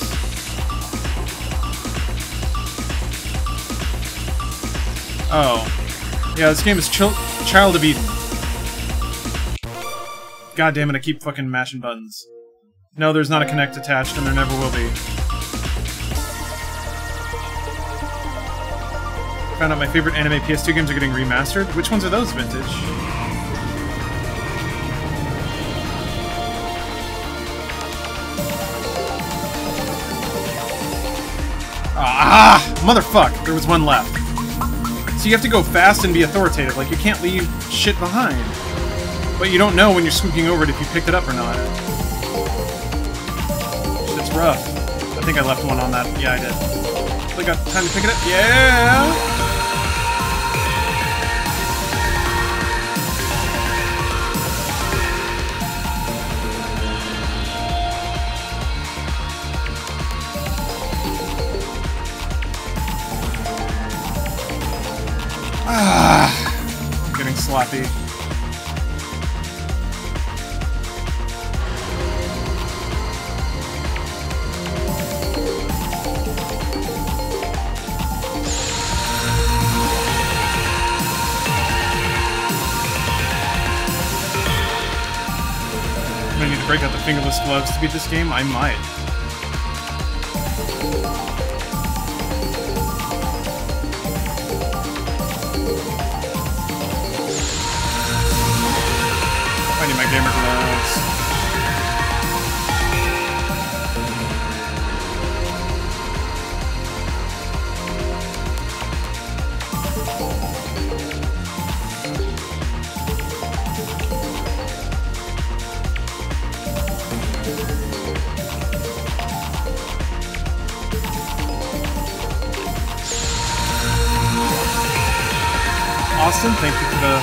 Oh. Yeah, this game is Child of Eden. God damn it, I keep fucking mashing buttons. No, there's not a Kinect attached, and there never will be. Found out my favorite anime PS2 games are getting remastered. Which ones are those, Vintage? Ah! Motherfuck! There was one left. So you have to go fast and be authoritative, like you can't leave shit behind. But you don't know when you're squeaking over it if you picked it up or not. Shit's rough. I think I left one on that. Yeah, I did. I got time to pick it up. Yeah! Ah, I'm getting sloppy. I'm gonna need to break out the fingerless gloves to beat this game. I might. I need my gamer gloves. Austin, thank you for the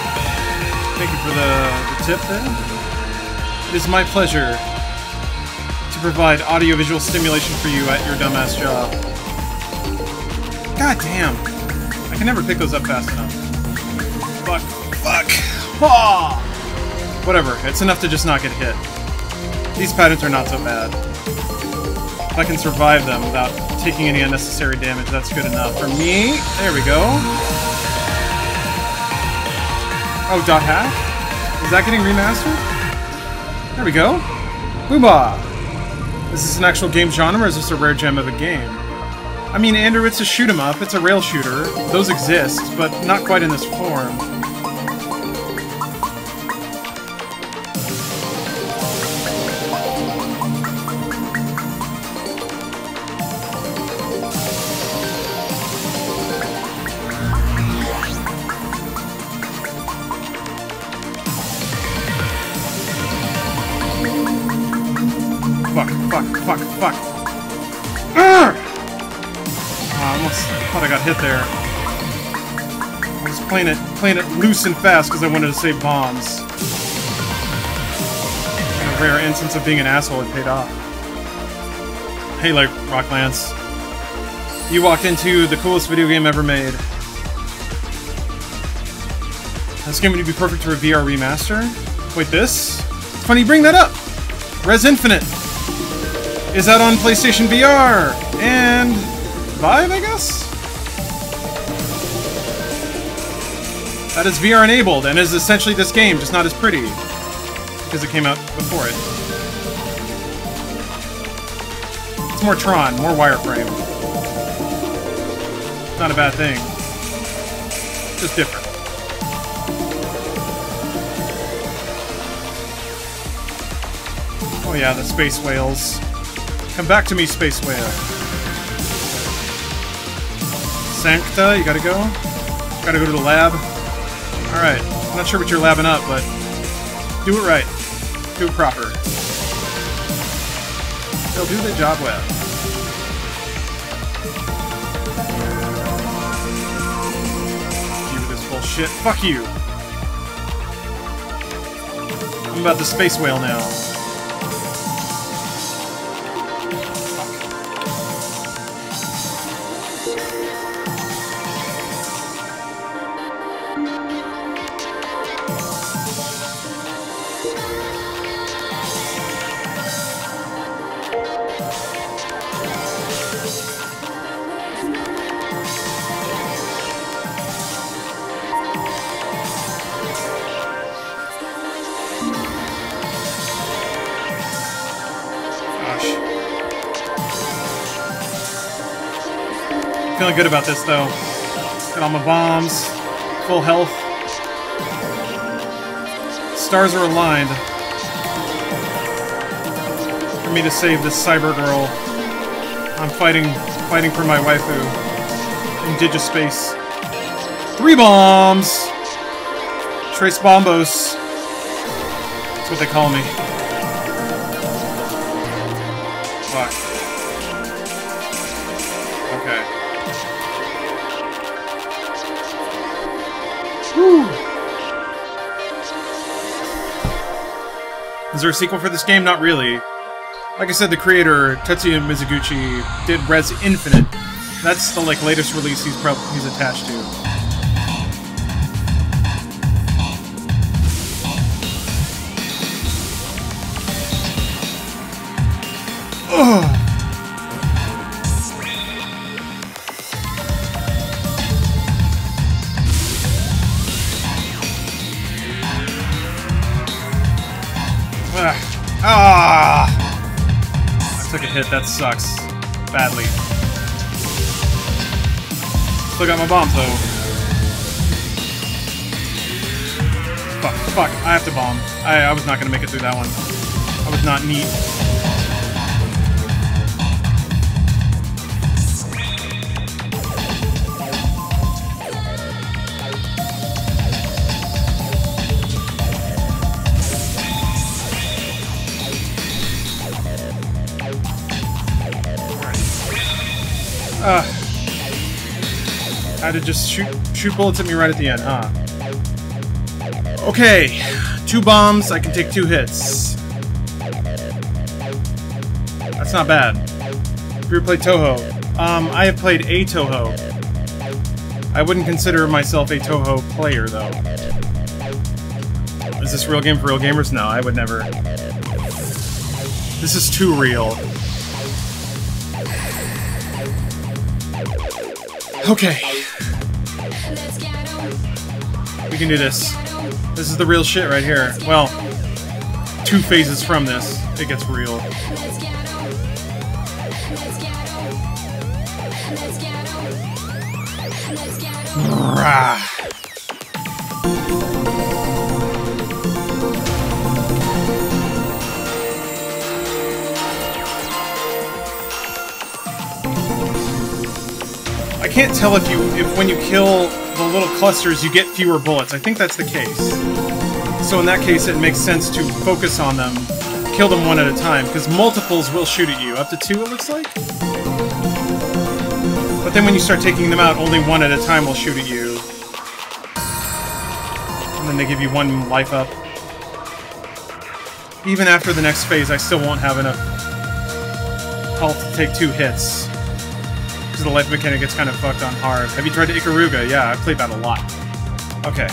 tip there. It is my pleasure to provide audiovisual stimulation for you at your dumbass job. God damn. I can never pick those up fast enough. Fuck. Fuck. Oh! Whatever, it's enough to just not get hit. These patterns are not so bad. If I can survive them without taking any unnecessary damage, that's good enough. For me, there we go. Oh, dot hack? Is that getting remastered? There we go. Booba! Is this an actual game genre, or is this a rare gem of a game? I mean, Andrew, it's a shoot-'em-up, it's a rail shooter. Those exist, but not quite in this form. Fuck. Urgh! I almost thought I got hit there. I was playing it loose and fast because I wanted to save bombs. And a rare instance of being an asshole, it paid off. Hey, like, Rocklance. You walked into the coolest video game ever made. This game would be perfect for a VR remaster? Wait, this? It's funny you bring that up! Res Infinite is out on PlayStation VR and Vive, I guess? That is VR enabled and is essentially this game, just not as pretty. Because it came out before it. It's more Tron, more wireframe. Not a bad thing. Just different. Oh yeah, the space whales. Come back to me, space whale. Sancta, you gotta go? Gotta go to the lab? Alright, I'm not sure what you're labbing up, but do it right. Do it proper. They'll do the job well. You with this bullshit. Fuck you! I'm about the space whale now. Feeling good about this though. Got all my bombs, full health. Stars are aligned for me to save this cyber girl. I'm fighting for my waifu in Digispace. 3 bombs! Trace bombos. That's what they call me. Fuck. Okay. Whew. Is there a sequel for this game? Not really. Like I said, the creator, Tetsuya Mizuguchi, did Res Infinite. That's the latest release he's attached to. Ugh. Ah! I took a hit, that sucks. Badly. Still got my bombs, though. Fuck, I have to bomb. I was not gonna make it through that one. I was not neat. I had to just shoot bullets at me right at the end, huh? Okay, 2 bombs, I can take 2 hits. That's not bad. Have you ever played Toho? I have played a Toho. I wouldn't consider myself a Toho player, though. Is this real game for real gamers? No, I would never. This is too real. Okay. We can do this. This is the real shit right here. Well, 2 phases from this, it gets real. Rah. I can't tell if when you kill the little clusters you get fewer bullets. I think that's the case. So in that case it makes sense to focus on them, kill them one at a time, because multiples will shoot at you. Up to 2 it looks like? But then when you start taking them out, only 1 at a time will shoot at you. And then they give you 1 life up. Even after the next phase I still won't have enough health to take 2 hits. The life mechanic gets kind of fucked on hard. Have you tried to Ikaruga? Yeah, I've played that a lot. Okay.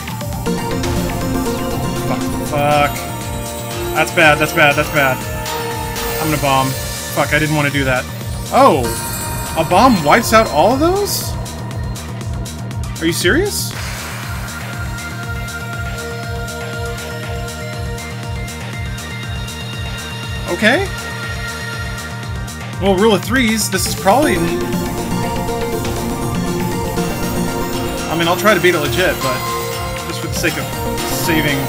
Fuck. That's bad, that's bad, that's bad. I'm gonna bomb. Fuck, I didn't want to do that. Oh! A bomb wipes out all of those? Are you serious? Okay. Well, rule of 3s, this is probably... I mean, I'll try to beat it legit, but just for the sake of saving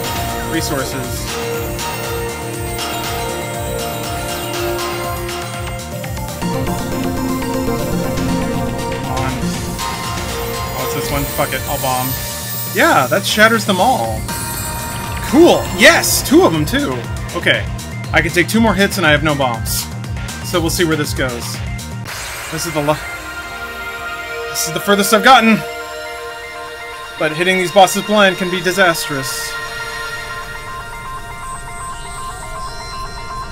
resources. Come on. Oh, it's this one? Fuck it, I'll bomb. Yeah, that shatters them all. Cool! Yes! 2 of them, too! Okay. I can take 2 more hits and I have no bombs. So we'll see where this goes. This is the furthest I've gotten! But hitting these bosses blind can be disastrous.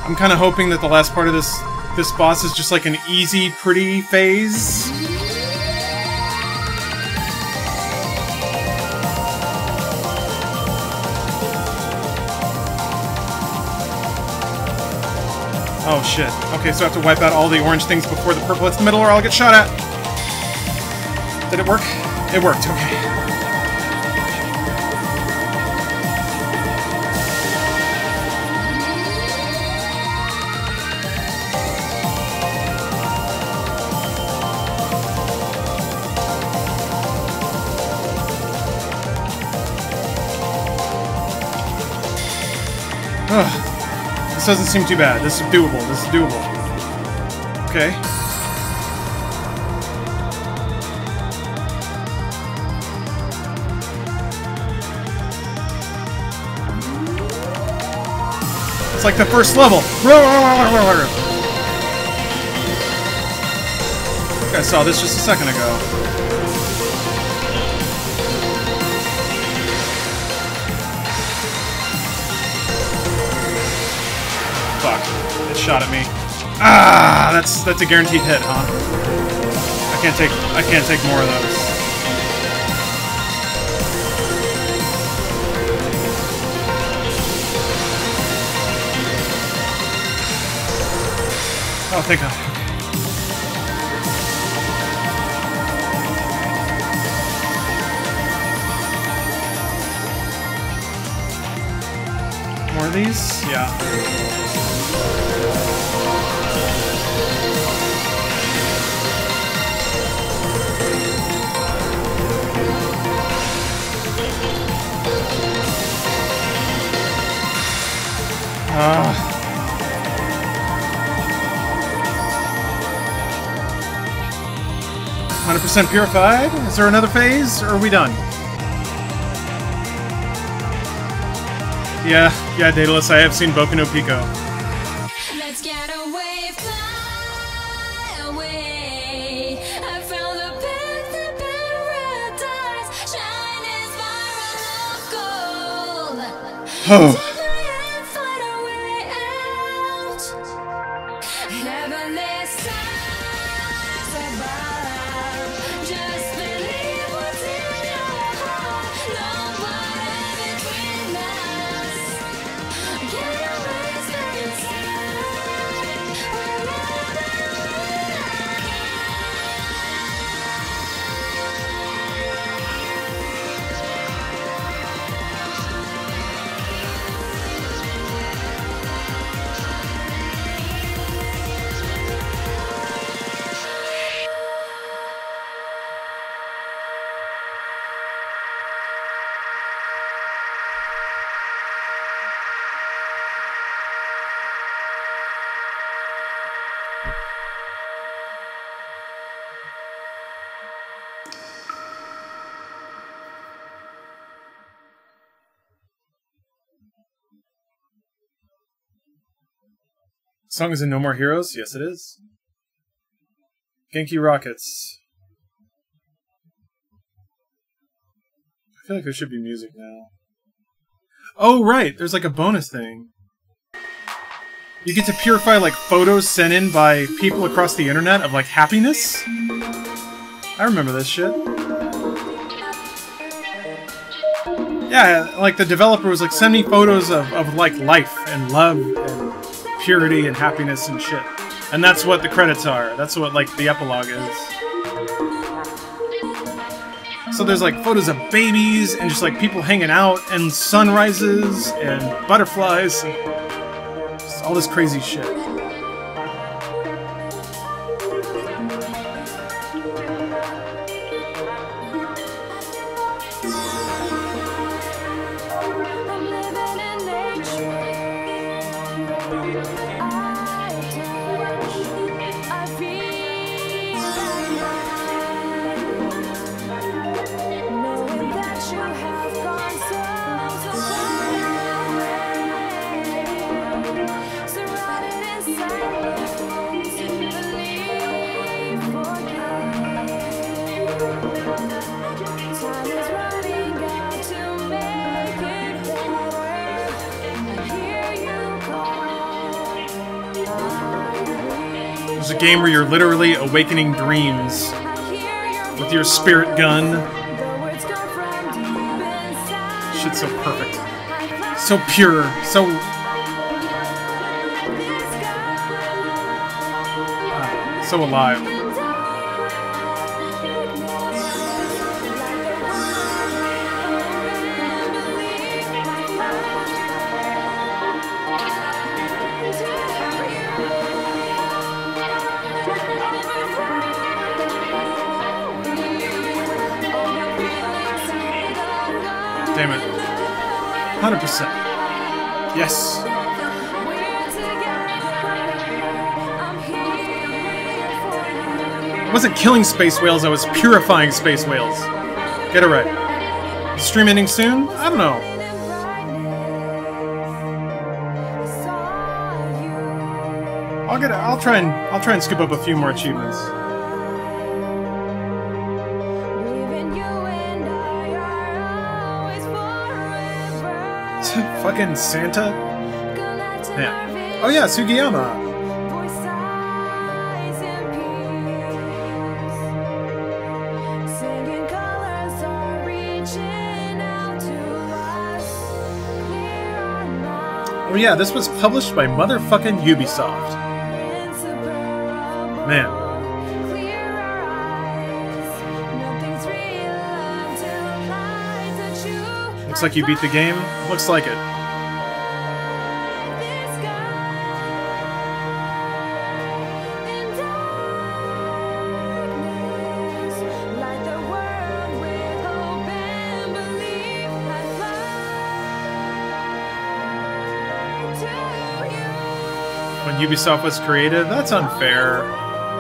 I'm kind of hoping that the last part of this boss is just like an easy, pretty phase. Oh shit. Okay, so I have to wipe out all the orange things before the purple hits the middle or I'll get shot at. Did it work? It worked, okay. Ugh. This doesn't seem too bad. This is doable. This is doable. Okay. It's like the first level. I think I saw this just a second ago. Fuck. It shot at me. Ah, that's a guaranteed hit, huh? I can't take more of those. Oh, thank God. More of these? Yeah. Ah. 100% purified? Is there another phase, or are we done? Yeah, Daedalus, I have seen Boku no Pico. Let's get away, fly away. I found the path to paradise. Shining spiral of gold. Oh. Song is in No More Heroes? Yes, it is. Genki Rockets. I feel like there should be music now. Oh, right! There's like a bonus thing. You get to purify like photos sent in by people across the internet of like happiness. I remember this shit. Yeah, like the developer was like, send me photos of like life and love and purity and happiness and shit. And that's what the credits are. That's what like the epilogue is. So there's like photos of babies and just like people hanging out and sunrises and butterflies and just all this crazy shit. There's a game where you're literally awakening dreams with your spirit gun. Shit's so perfect. So pure. So So alive. Damn it. 100%. Yes. I wasn't killing space whales, I was purifying space whales. Get it right. Stream ending soon? I don't know. I'll try and scoop up a few more achievements. Fucking Santa? Yeah. Oh yeah, Sugiyama. Oh yeah, this was published by motherfucking Ubisoft. Man. Looks like you beat the game. Looks like it. When Ubisoft was created, that's unfair.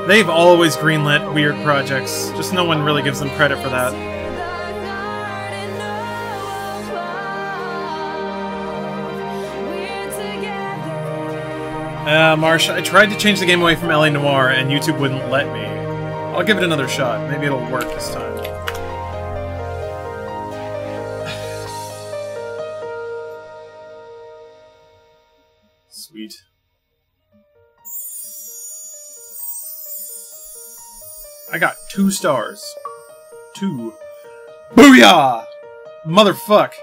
They've always greenlit weird projects, just no one really gives them credit for that. Marsh, I tried to change the game away from LA Noire and YouTube wouldn't let me. I'll give it another shot. Maybe it'll work this time. Sweet. I got 2 stars. 2. Booyah! Motherfuck!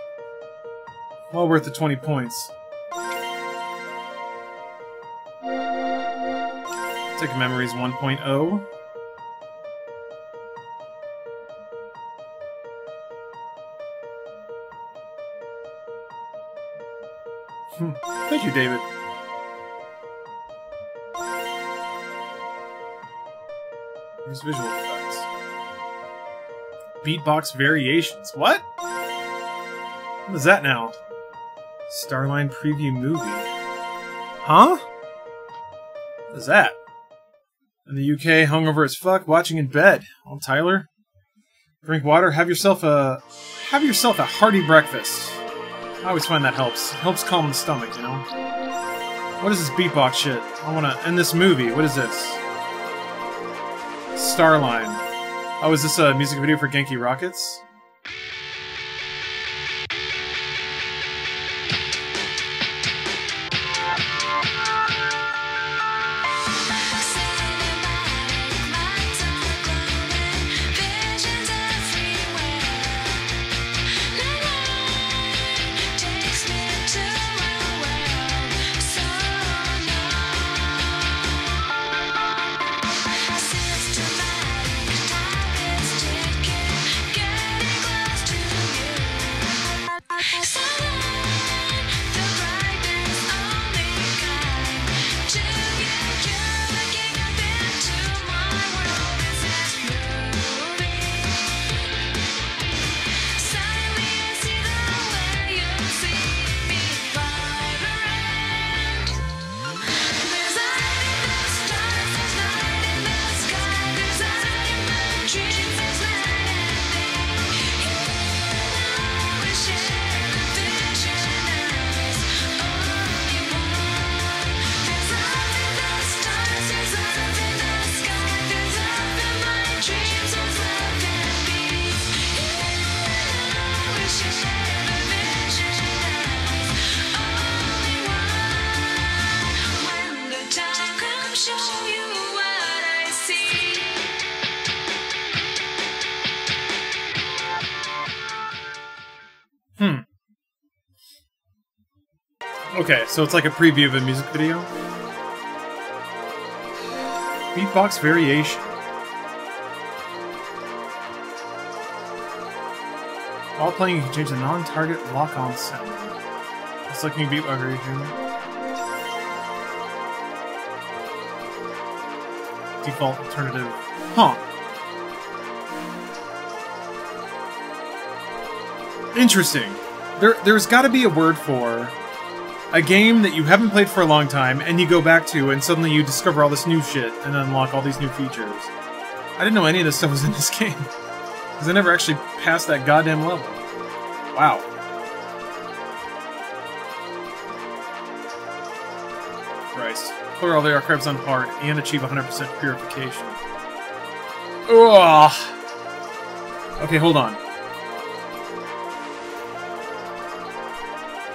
Well worth the 20 points. Take Memories 1.0. Thank you, David. Here's visual effects. Beatbox variations. What? What is that now? Starline preview movie. Huh? What is that? In the UK, hungover as fuck, watching in bed. Well, Tyler, drink water. Have yourself a hearty breakfast. I always find that helps. It helps calm the stomach, you know. What is this beatbox shit? I want to end this movie. What is this? Starline. Oh, is this a music video for Genki Rockets? Okay, so it's like a preview of a music video? Beatbox variation. While playing, you can change the non-target lock-on sound. Selecting beatbox variation. Default alternative. Huh. Interesting. There's got to be a word for a game that you haven't played for a long time, and you go back to, and suddenly you discover all this new shit, and unlock all these new features. I didn't know any of this stuff was in this game. Because I never actually passed that goddamn level. Wow. Christ. Clear all the archives on hard, and achieve 100% purification. Ugh. Okay, hold on.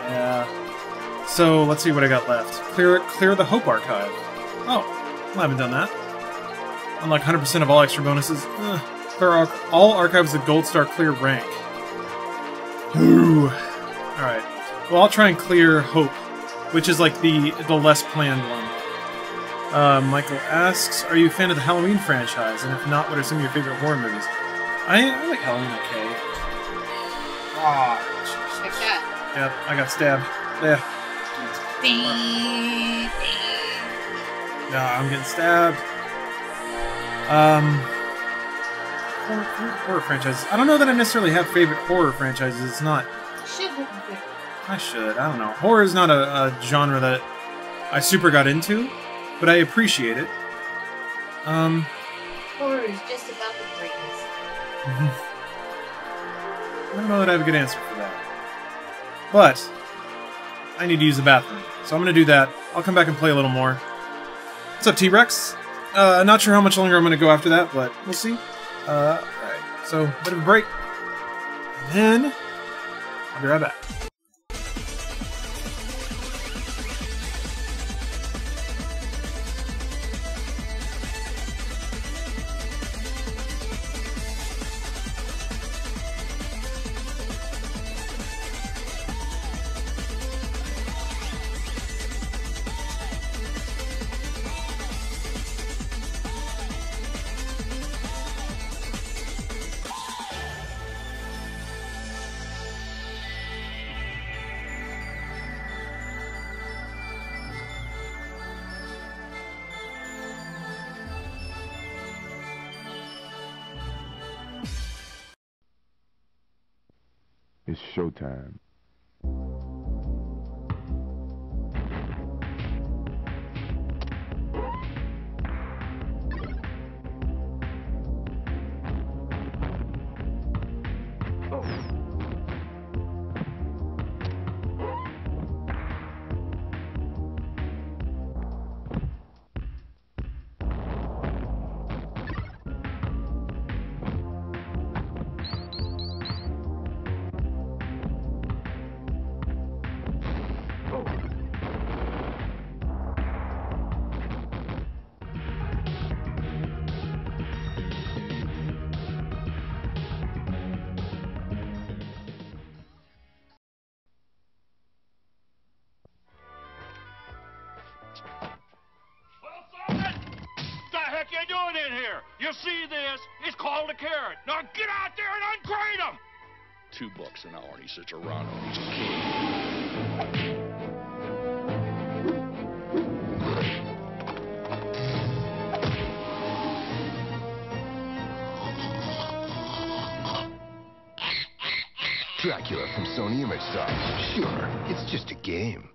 Yeah. So, let's see what I got left. Clear the Hope Archive. Oh, I haven't done that. Unlock 100% of all extra bonuses. Clear all archives with Gold Star Clear rank. Ooh. Alright. Well, I'll try and clear Hope, which is like the less planned one. Michael asks, are you a fan of the Halloween franchise? And if not, what are some of your favorite horror movies? I like Halloween okay. Ah, Jesus. Like that. Yep, I got stabbed. Yeah. Yeah, I'm getting stabbed. Horror franchises. I don't know that I necessarily have favorite horror franchises. It's not. I should. I don't know. Horror is not a genre that I super got into, but I appreciate it. Horror is just about the greatness. I don't know that I have a good answer for that. But I need to use the bathroom, so I'm going to do that. I'll come back and play a little more. What's up, T-Rex? Not sure how much longer I'm going to go after that, but we'll see. Alright, so bit of a break. And then I'll be right back. It's showtime. You see this? It's called a carrot. Now get out there and ungrade him! $2 an hour, and he says, Toronto, he's a king. Dracula from Sony ImageSoft. Sure, it's just a game.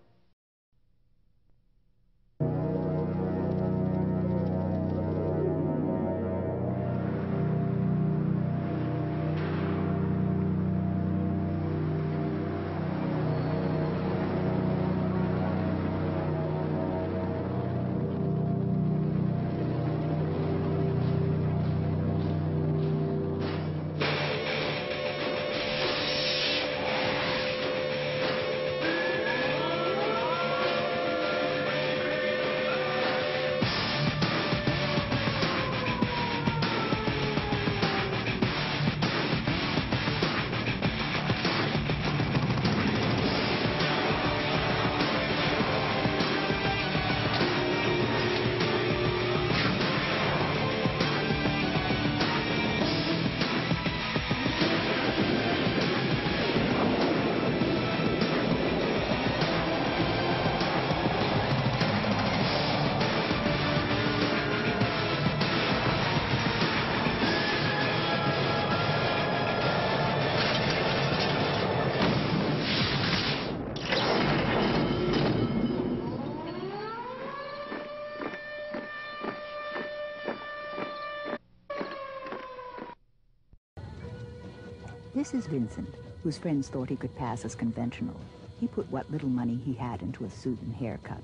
This is Vincent, whose friends thought he could pass as conventional. He put what little money he had into a suit and haircut.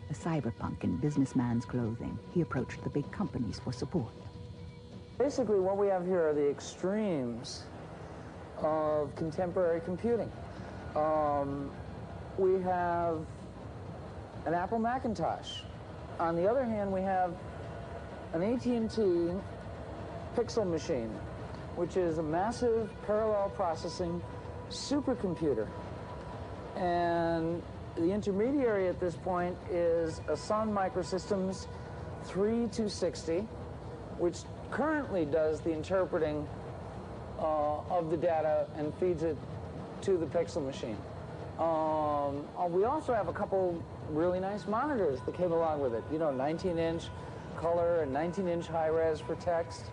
A cyberpunk in businessman's clothing, he approached the big companies for support. Basically, what we have here are the extremes of contemporary computing. We have an Apple Macintosh. On the other hand, we have an AT&T Pixel machine, which is a massive parallel processing supercomputer. And the intermediary at this point is a Sun Microsystems 3260, which currently does the interpreting of the data and feeds it to the Pixel machine. We also have a couple really nice monitors that came along with it. You know, 19-inch color and 19-inch high-res for text.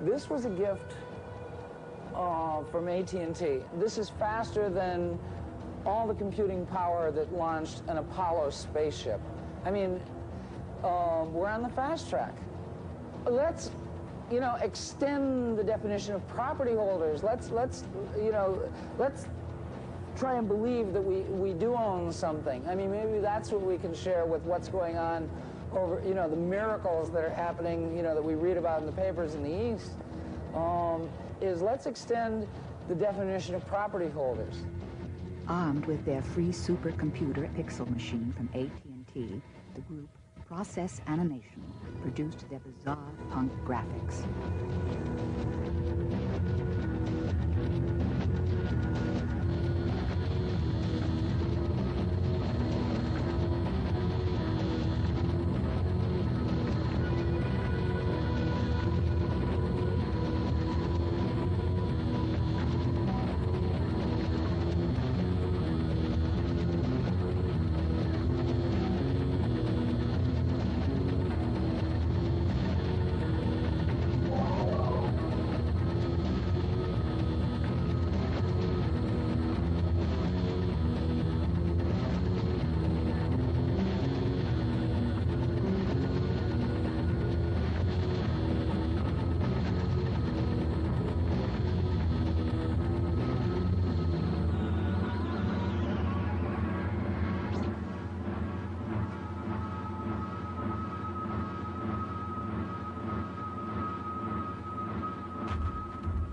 This was a gift from AT&T. This is faster than all the computing power that launched an Apollo spaceship. I mean, we're on the fast track. Let's, you know, extend the definition of property holders. Let's try and believe that we do own something. I mean, maybe that's what we can share with what's going on over, you know, the miracles that are happening, you know, that we read about in the papers in the East, is let's extend the definition of property holders. Armed with their free supercomputer Pixel machine from AT&T, the group Process Animation produced their bizarre punk graphics.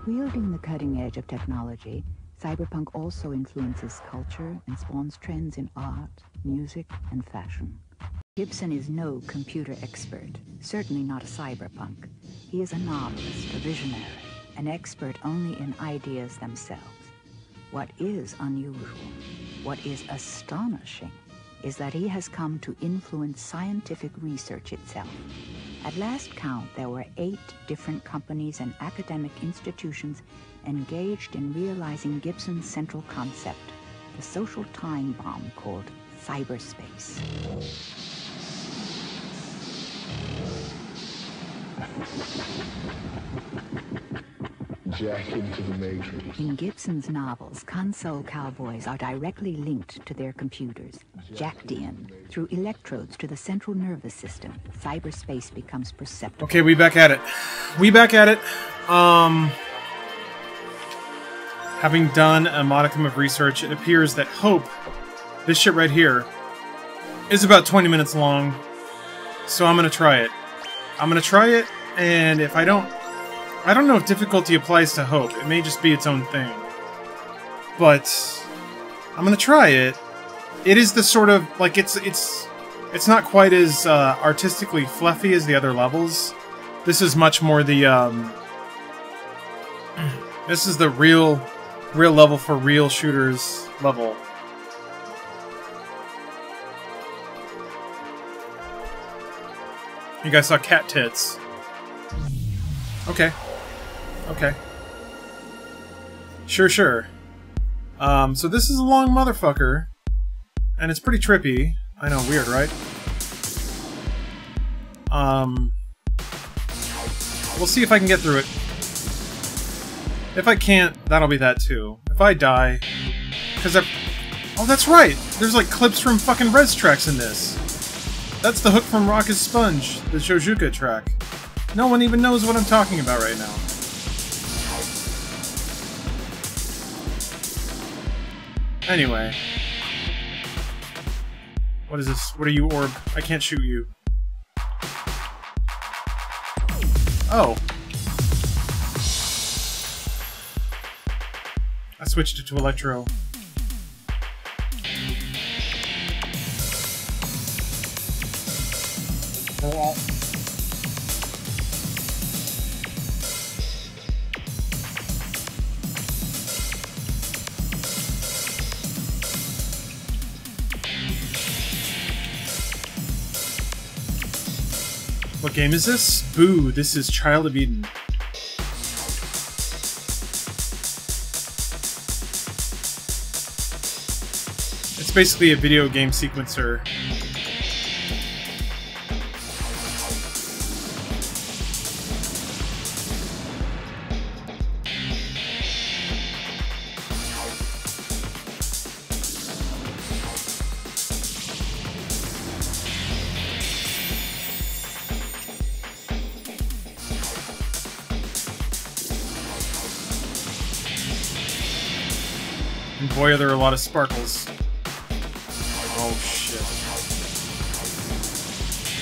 Wielding the cutting edge of technology, cyberpunk also influences culture and spawns trends in art, music, and fashion. Gibson is no computer expert, certainly not a cyberpunk. He is a novelist, a visionary, an expert only in ideas themselves. What is unusual, what is astonishing, is that he has come to influence scientific research itself. At last count, there were 8 different companies and academic institutions engaged in realizing Gibson's central concept, the social time bomb called cyberspace. Jack into the Matrix. In Gibson's novels, console cowboys are directly linked to their computers, jacked in. Through electrodes to the central nervous system, cyberspace becomes perceptible. Okay, we back at it. We back at it. Having done a modicum of research, it appears that Hope, this shit right here, is about 20 minutes long. So I'm gonna try it. And if I don't know if difficulty applies to Hope. It may just be its own thing. But I'm gonna try it. It is the sort of, like, it's not quite as artistically fluffy as the other levels. This is much more the this is the real level for real shooters level. You guys saw cat tits. Okay. Okay. Sure. So this is a long motherfucker. And it's pretty trippy. I know, weird, right? We'll see if I can get through it. If I can't, that'll be that too. If I die... Because I've... Oh, that's right! There's like clips from fucking Res tracks in this. That's the hook from Rock is Sponge, the Shojuka track. No one even knows what I'm talking about right now. Anyway. What is this? What are you, orb? I can't shoot you. Oh. I switched it to Electro. Oh. What game is this? Boo, this is Child of Eden. It's basically a video game sequencer. And boy, are there a lot of sparkles. Oh, shit.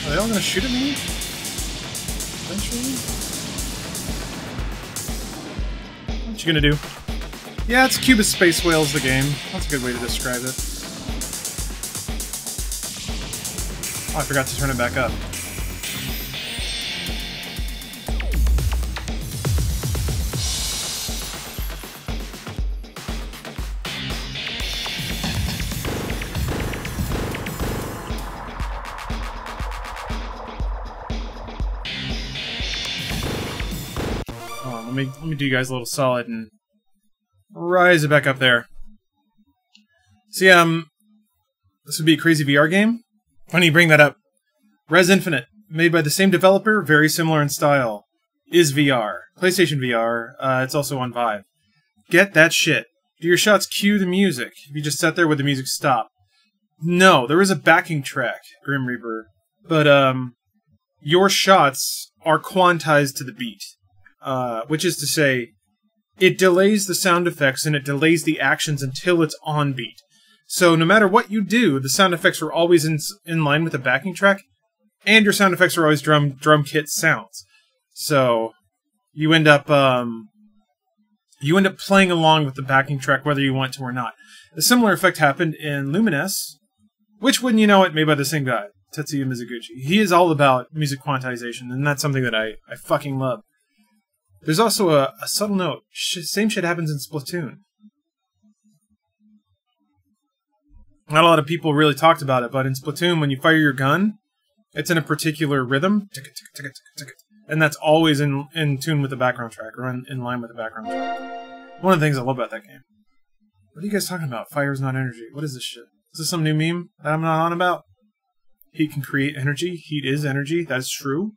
Are they all gonna shoot at me? Eventually? What you gonna do? Yeah, it's Cubist Space Whales, the game. That's a good way to describe it. Oh, I forgot to turn it back up. Let me do you guys a little solid and rise it back up there. See, this would be a crazy VR game. Funny you bring that up. Res Infinite, made by the same developer, very similar in style, is VR. PlayStation VR, it's also on Vive. Get that shit. Do your shots cue the music. If you just sat there with the music stop. No, there is a backing track, Grim Reaper, but your shots are quantized to the beat. Which is to say, it delays the sound effects and it delays the actions until it's on beat. So no matter what you do, the sound effects are always in line with the backing track, and your sound effects are always drum kit sounds. So you end up playing along with the backing track whether you want to or not. A similar effect happened in Lumines, which, wouldn't you know it, made by the same guy, Tetsuya Mizuguchi. He is all about music quantization, and that's something that I fucking love. There's also a subtle note. Same shit happens in Splatoon. Not a lot of people really talked about it, but in Splatoon, when you fire your gun, it's in a particular rhythm, and that's always in tune with the background track, or in line with the background track. One of the things I love about that game. What are you guys talking about? Fire is not energy. What is this shit? Is this some new meme that I'm not on about? Heat can create energy. Heat is energy. That is true.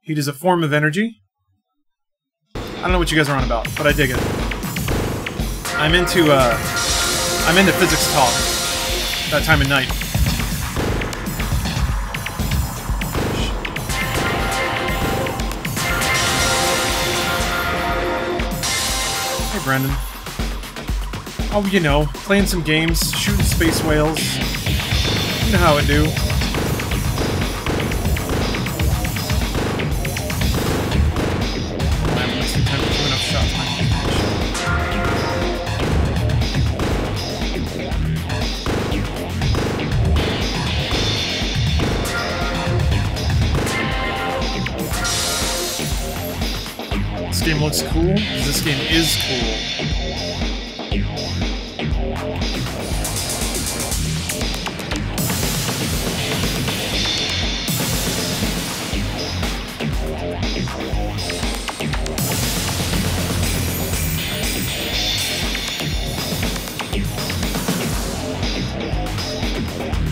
Heat is a form of energy. I don't know what you guys are on about, but I dig it. I'm into physics talk that time of night. Hey, Brendan. Oh, you know, playing some games, shooting space whales. You know how I do. This game looks cool. This game is cool.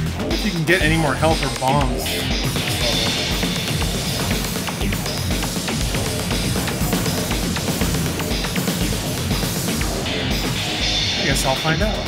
I don't know if you can get any more health or bombs. I guess I'll find out.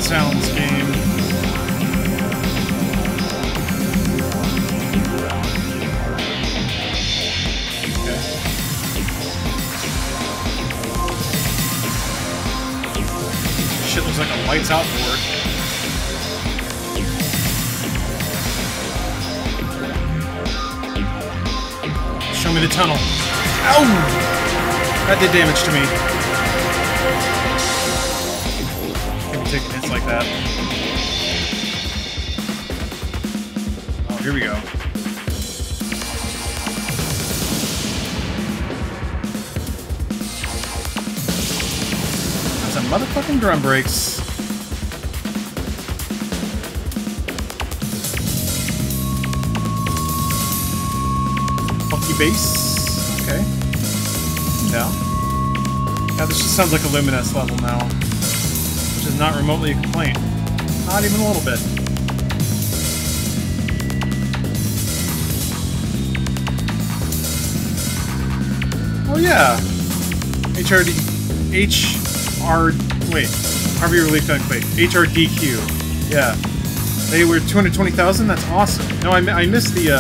sounds game. Okay. Shit looks like a lights out board. Show me the tunnel. Ow! That did damage to me. Can't be taking hits like that. Oh, here we go. That's a motherfucking drum breaks. Funky bass. Okay. Yeah. Yeah, this just sounds like a Luminous level now. Which is not remotely a complaint. Not even a little bit. Oh yeah! wait. Harvey Relief on Quake. HRDQ. Yeah. They were 220,000? That's awesome. No, I missed the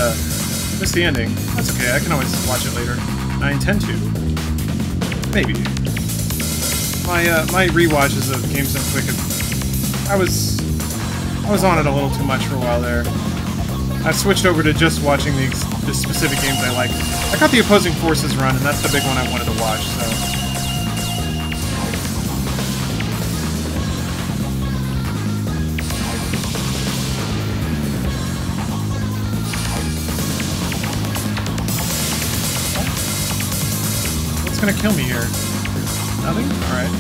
ending. That's okay, I can always watch it later. I intend to. Maybe. My rewatches of Games Done Quick, I was on it a little too much for a while there. I've switched over to just watching the specific games I like. I got the Opposing Forces run, and that's the big one I wanted to watch, so... What's gonna kill me here? Nothing? Alright.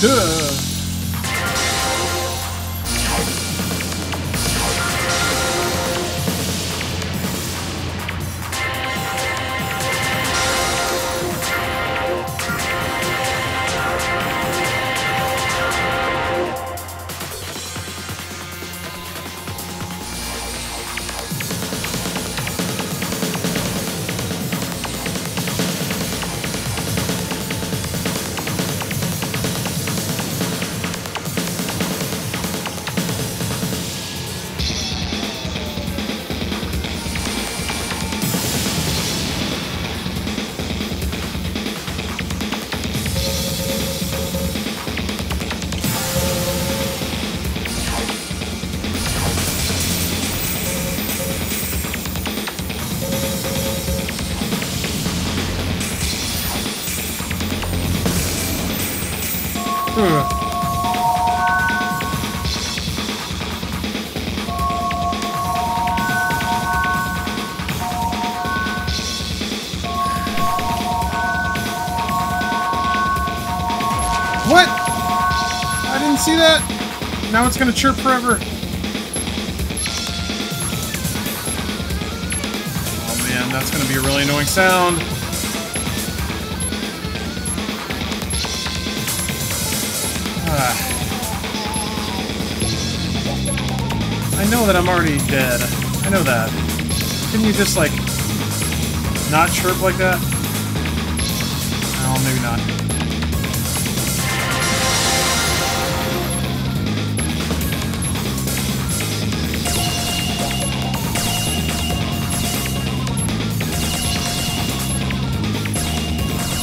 Duh! What? I didn't see that. Now it's gonna chirp forever. Oh man, that's gonna be a really annoying sound. I know that I'm already dead. I know that. Couldn't you just, like, not chirp like that? No, maybe not.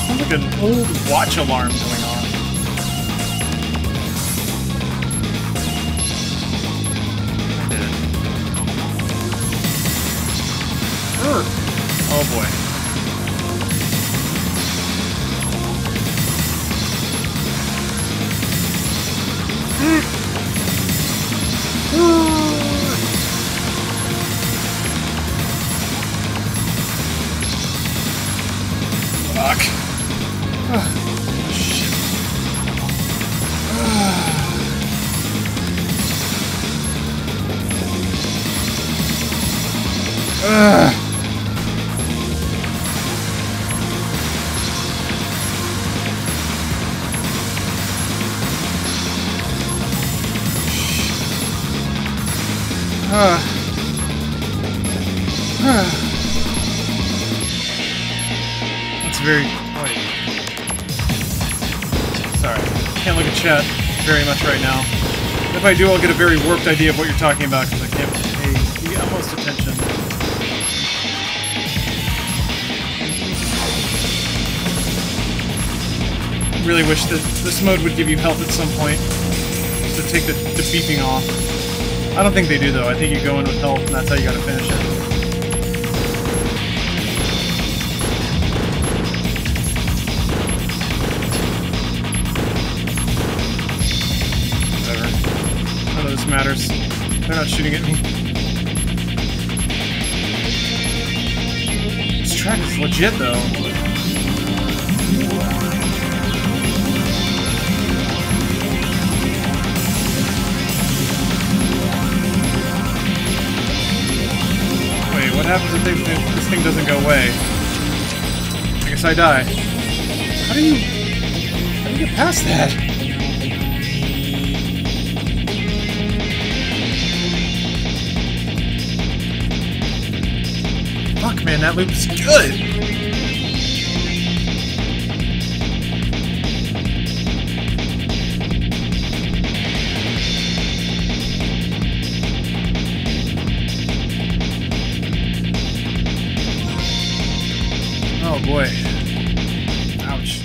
Sounds like an old watch alarm going on. Oh boy. Fuck. Oh, shit. It's very... Wait. Sorry. Can't look at chat very much right now. If I do, I'll get a very warped idea of what you're talking about, because I can't pay the utmost attention. Really wish that this mode would give you health at some point, to take the beeping off. I don't think they do, though. I think you go in with health, and that's how you gotta finish it. None of this matters. They're not shooting at me. This track is legit, though. Wait, what happens if this thing doesn't go away? I guess I die. How do you get past that? Fuck, man, that loop is good! Oh boy. Ouch.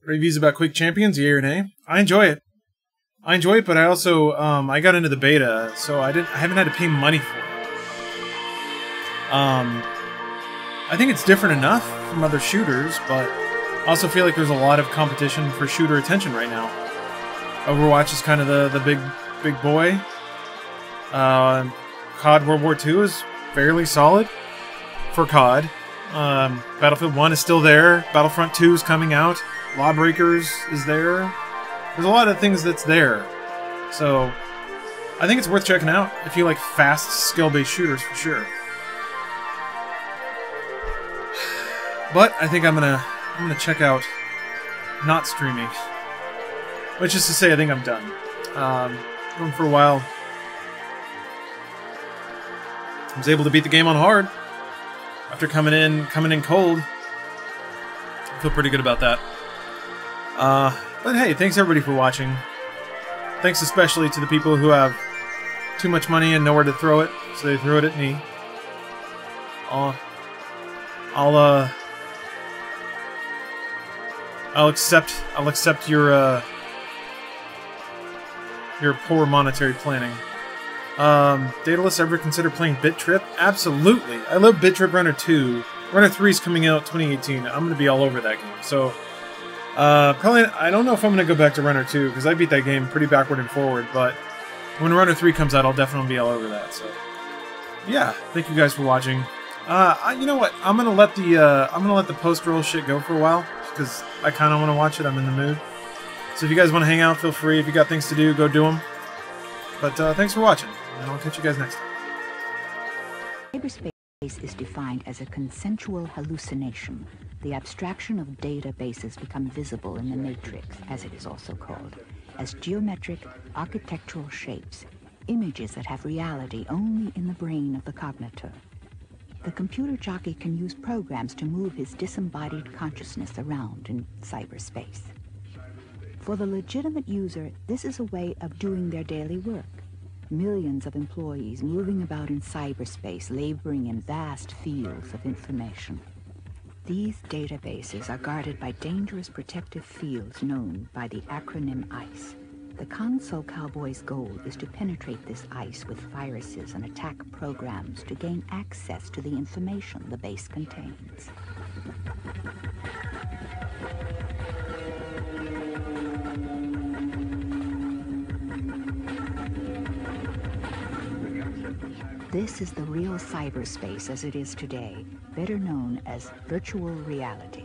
Reviews about Quake Champions, yay or nay? I enjoy it. But I also, I got into the beta, so I haven't had to pay money for it. I think it's different enough from other shooters, but I also feel like there's a lot of competition for shooter attention right now. Overwatch is kind of the big boy. COD World War II is fairly solid for COD. Battlefield 1 is still there. Battlefront 2 is coming out. Lawbreakers is there. There's a lot of things that's there. So, I think it's worth checking out if you like fast, skill-based shooters for sure. But I think I'm gonna check out not streaming, which is to say I think I'm done. Going for a while. I was able to beat the game on hard after coming in cold. I feel pretty good about that. But hey, thanks everybody for watching. Thanks especially to the people who have too much money and nowhere to throw it, so they throw it at me. I'll accept your poor monetary planning. Daedalus, ever consider playing Bit Trip? Absolutely. I love Bit Trip Runner 2. Runner 3 is coming out 2018. I'm going to be all over that game. So, probably, I don't know if I'm going to go back to Runner 2, because I beat that game pretty backward and forward, but when Runner 3 comes out, I'll definitely be all over that. So, yeah, thank you guys for watching. You know what? I'm gonna let the post-roll shit go for a while, because I kind of want to watch it. I'm in the mood. So if you guys want to hang out, feel free. If you got things to do, go do them. But thanks for watching, and I'll catch you guys next time. Cyberspace is defined as a consensual hallucination. The abstraction of databases become visible in the matrix, as it is also called, as geometric, architectural shapes, images that have reality only in the brain of the cognitor. The computer jockey can use programs to move his disembodied consciousness around in cyberspace. For the legitimate user, this is a way of doing their daily work. Millions of employees moving about in cyberspace, laboring in vast fields of information. These databases are guarded by dangerous protective fields known by the acronym ICE. The console cowboy's goal is to penetrate this ICE with viruses and attack programs to gain access to the information the base contains. This is the real cyberspace as it is today, better known as virtual reality.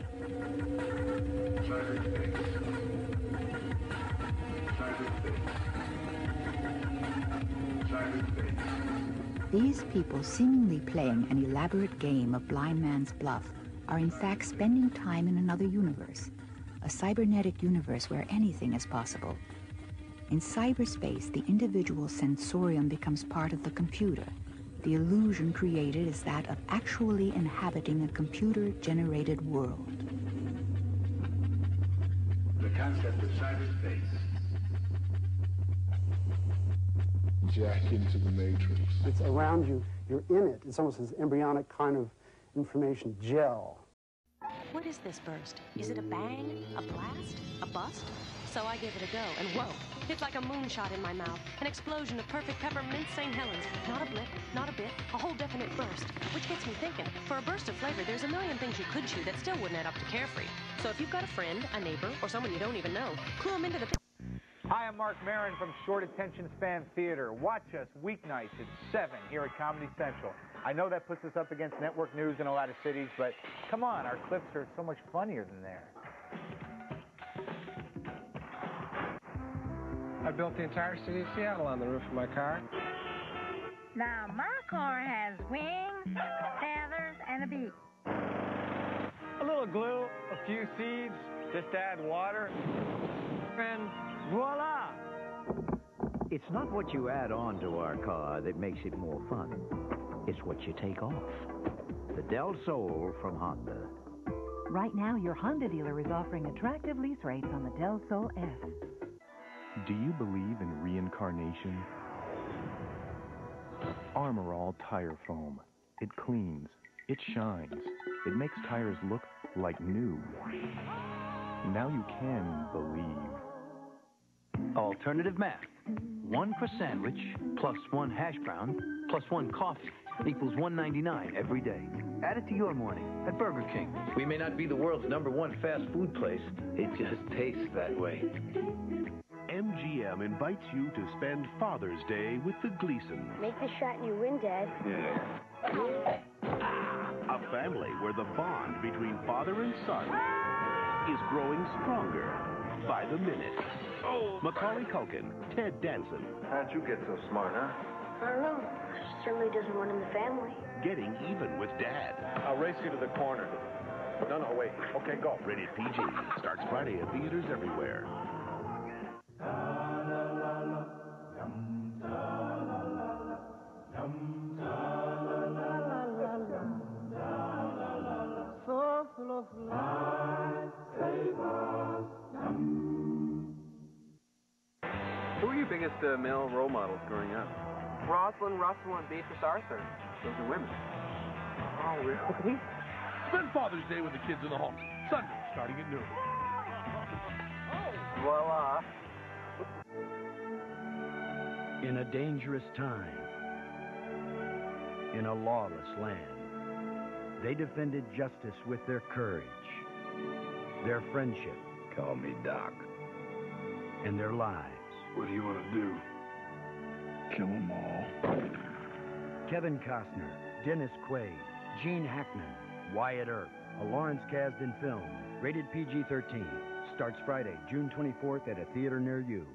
These people seemingly playing an elaborate game of blind man's bluff are in fact spending time in another universe, a cybernetic universe where anything is possible. In cyberspace, the individual sensorium becomes part of the computer. The illusion created is that of actually inhabiting a computer-generated world. The concept of cyberspace. Jack into the matrix. It's around you. You're in it. It's almost this embryonic kind of information gel. What is this burst? Is it a bang? A blast? A bust? So I give it a go, and whoa, it's like a moonshot in my mouth. An explosion of perfect peppermint St. Helens. Not a blip, not a bit, a whole definite burst. Which gets me thinking, for a burst of flavor, there's a million things you could chew that still wouldn't add up to carefree. So if you've got a friend, a neighbor, or someone you don't even know, clue them into the... Hi, I'm Mark Maron from Short Attention Span Theater. Watch us weeknights at 7 here at Comedy Central. I know that puts us up against network news in a lot of cities, but come on, our clips are so much funnier than there. I built the entire city of Seattle on the roof of my car. Now, my car has wings, feathers, and a beak. A little glue, a few seeds, just add water, and voila! It's not what you add on to our car that makes it more fun. It's what you take off. The Del Sol from Honda. Right now, your Honda dealer is offering attractive lease rates on the Del Sol S. Do you believe in reincarnation? Armor All Tire Foam. It cleans. It shines. It makes tires look like new. Now you can believe. Alternative math. 1 for sandwich, plus 1 hash brown, plus 1 coffee, equals $1.99 every day. Add it to your morning at Burger King. We may not be the world's #1 fast food place. It just tastes that way. MGM invites you to spend Father's Day with the Gleasons. Make the shot and you win, Dad. A family where the bond between father and son is growing stronger by the minute. Macaulay Culkin, Ted Danson. How'd you get so smart, huh? I don't know. Certainly doesn't run in the family. Getting even with Dad. I'll race you to the corner. No, wait. Okay, go. Rated PG. Starts Friday at theaters everywhere. Who were your biggest male role models growing up? Rosalind Russell and Beatrice Arthur. Those are women. Oh, really? Spend Father's Day with the kids in the home. Sunday, starting at noon. Voila. In a dangerous time, in a lawless land, they defended justice with their courage, their friendship. Call me Doc. And their lives. What do you want to do? Kill them all. Kevin Costner, Dennis Quaid, Gene Hackman, Wyatt Earp, a Lawrence Kasdan film, rated PG-13. Starts Friday, June 24th at a theater near you.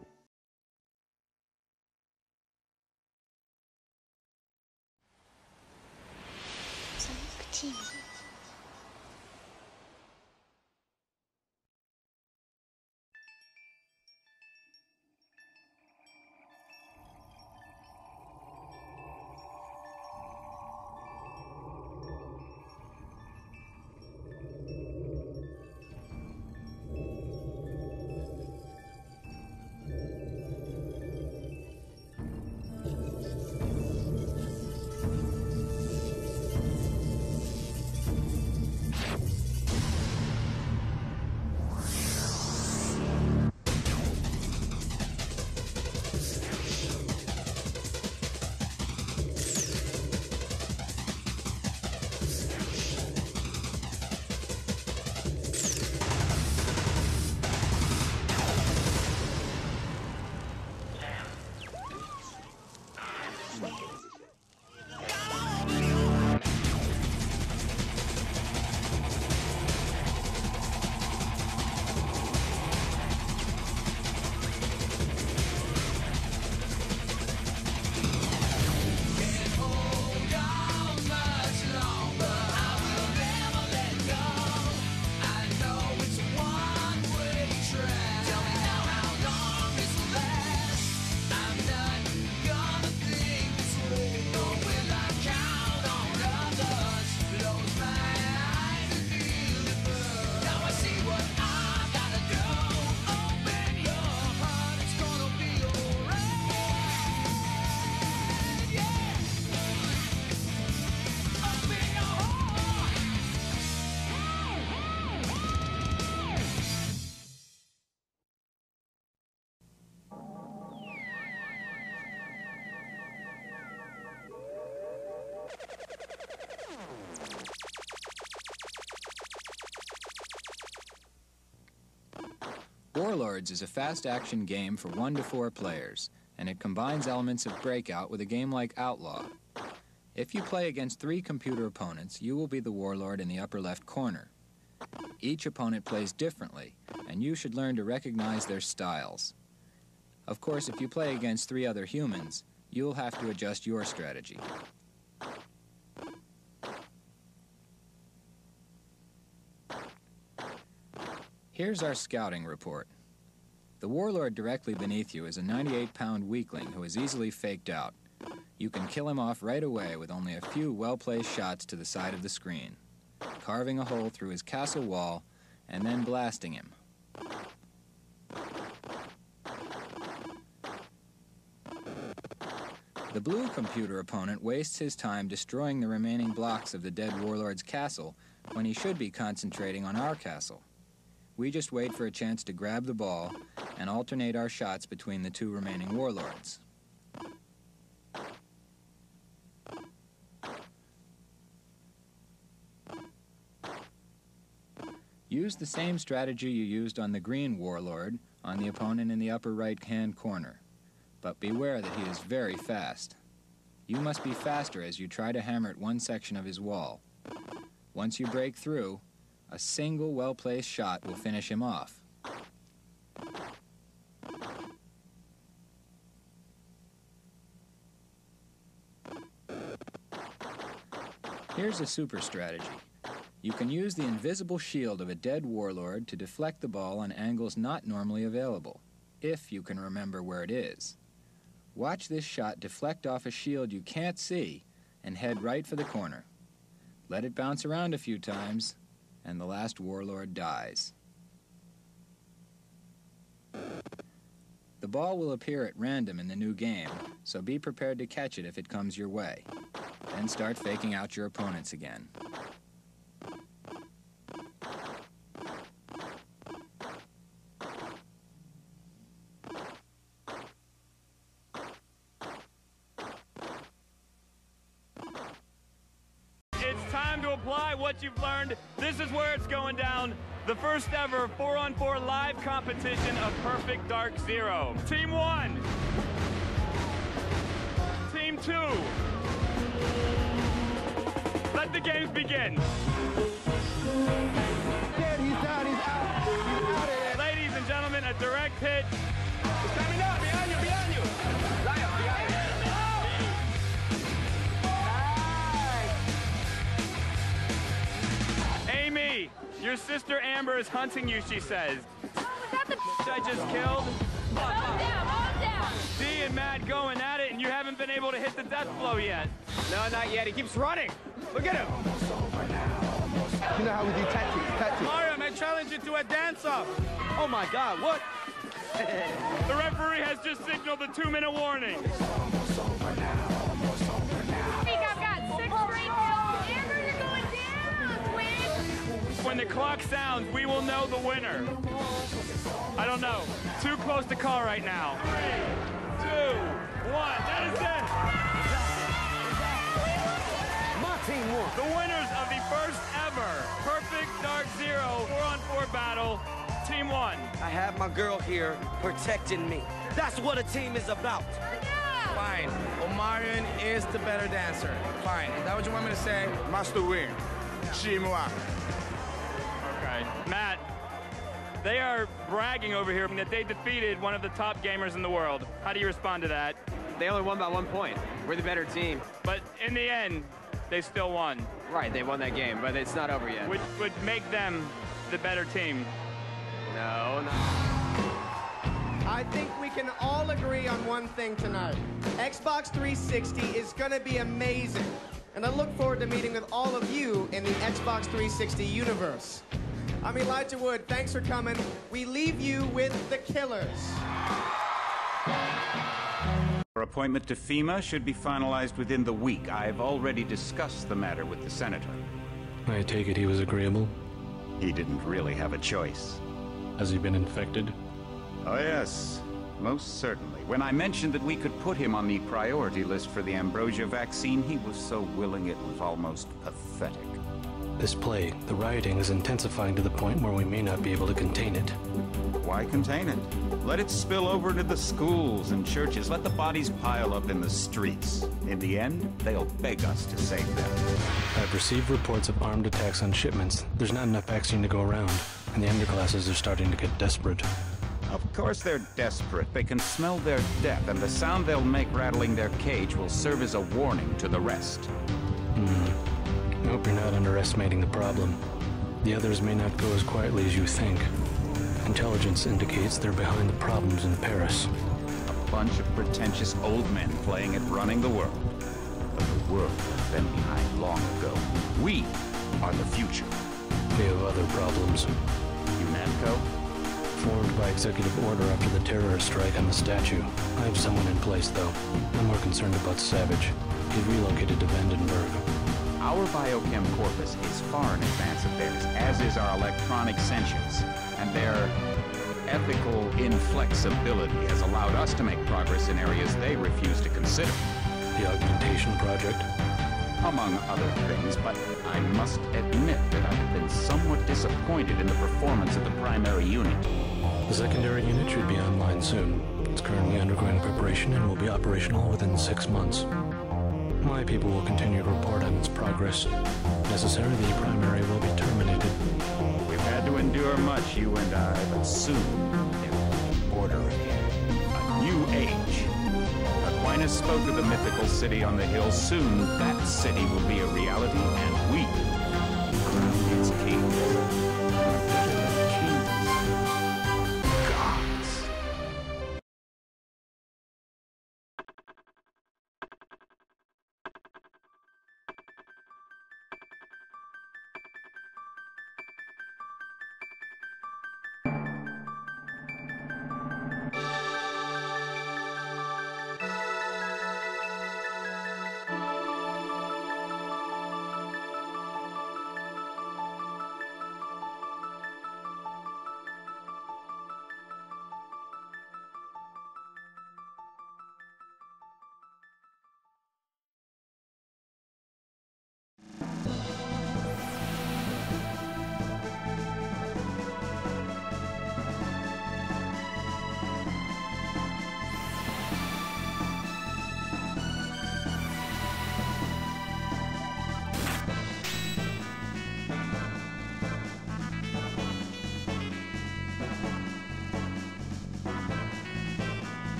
Warlords is a fast-action game for 1 to 4 players, and it combines elements of Breakout with a game like Outlaw. If you play against 3 computer opponents, you will be the warlord in the upper left corner. Each opponent plays differently, and you should learn to recognize their styles. Of course, if you play against 3 other humans, you'll have to adjust your strategy. Here's our scouting report. The warlord directly beneath you is a 98-pound weakling who is easily faked out. You can kill him off right away with only a few well-placed shots to the side of the screen, carving a hole through his castle wall and then blasting him. The blue computer opponent wastes his time destroying the remaining blocks of the dead warlord's castle when he should be concentrating on our castle. We just wait for a chance to grab the ball and alternate our shots between the 2 remaining warlords. Use the same strategy you used on the green warlord on the opponent in the upper right-hand corner, but beware that he is very fast. You must be faster as you try to hammer at one section of his wall. Once you break through, a single well-placed shot will finish him off. Here's a super strategy. You can use the invisible shield of a dead warlord to deflect the ball on angles not normally available, if you can remember where it is. Watch this shot deflect off a shield you can't see and head right for the corner. Let it bounce around a few times, and the last warlord dies. The ball will appear at random in the new game, so be prepared to catch it if it comes your way. Then start faking out your opponents again. It's time to apply what you've learned. This is where it's going down. The first ever 4-on-4 live competition of Perfect Dark Zero. Team 1. Team 2. Let the games begin. Dead, he's down, he's out. He's out of it. Ladies and gentlemen, a direct hit. It's coming up, behind you, behind you. Lion, behind you. Amy, your sister Amber is hunting you, she says. Oh, was that the I just killed? All down. Dee and Matt going at it, and you haven't been able to hit the death blow yet. No, not yet. He keeps running. Look at him. You know how we do tactics. Mariam, I challenge you to a dance-off. Oh, my God, what? The referee has just signaled the 2-minute warning. I think I've got 6 straight kills. Amber, you're going down, twin. When the clock sounds, we will know the winner. I don't know. Too close to call right now. 3, 2, 1. That is it. My team won. The winners of the first ever Perfect Dark Zero 4-on-4 battle, Team 1. I have my girl here protecting me. That's what a team is about. Fine. Omarion is the better dancer. Fine. Is that what you want me to say? Must win. Chez moi. Okay. Matt, they are bragging over here that they defeated one of the top gamers in the world. How do you respond to that? They only won by 1 point. We're the better team. But in the end, they still won. Right, they won that game, but it's not over yet. Which would make them the better team. No. I think we can all agree on one thing tonight. Xbox 360 is going to be amazing. And I look forward to meeting with all of you in the Xbox 360 universe. I'm Elijah Wood. Thanks for coming. We leave you with the Killers. Our appointment to FEMA should be finalized within the week. I've already discussed the matter with the senator. I take it he was agreeable? He didn't really have a choice. Has he been infected? Oh, yes. Most certainly. When I mentioned that we could put him on the priority list for the ambrosia vaccine, he was so willing it was almost pathetic. This plague, the rioting is intensifying to the point where we may not be able to contain it. Why contain it? Let it spill over into the schools and churches. Let the bodies pile up in the streets. In the end, they'll beg us to save them. I've received reports of armed attacks on shipments. There's not enough vaccine to go around, and the underclasses are starting to get desperate. Of course they're desperate. They can smell their death, and the sound they'll make rattling their cage will serve as a warning to the rest. I hope you're not underestimating the problem. The others may not go as quietly as you think. Intelligence indicates they're behind the problems in Paris. A bunch of pretentious old men playing at running the world. But the world has been behind long ago. We are the future. We have other problems. UNATCO? Formed by executive order after the terrorist strike on the statue. I have someone in place, though. I'm more concerned about Savage. He's relocated to Vandenberg. Our biochem corpus is far in advance of theirs, as is our electronic sentience. And their ethical inflexibility has allowed us to make progress in areas they refuse to consider. The augmentation project? Among other things, but I must admit that I've been somewhat disappointed in the performance of the primary unit. The secondary unit should be online soon. It's currently undergoing preparation and will be operational within 6 months. My people will continue to report on its progress. Necessarily, the primary will be terminated. We've had to endure much, you and I, but soon it will be order again. A new age. Aquinas spoke of the mythical city on the hill. Soon, that city will be a reality, and we crown its kings. Gods.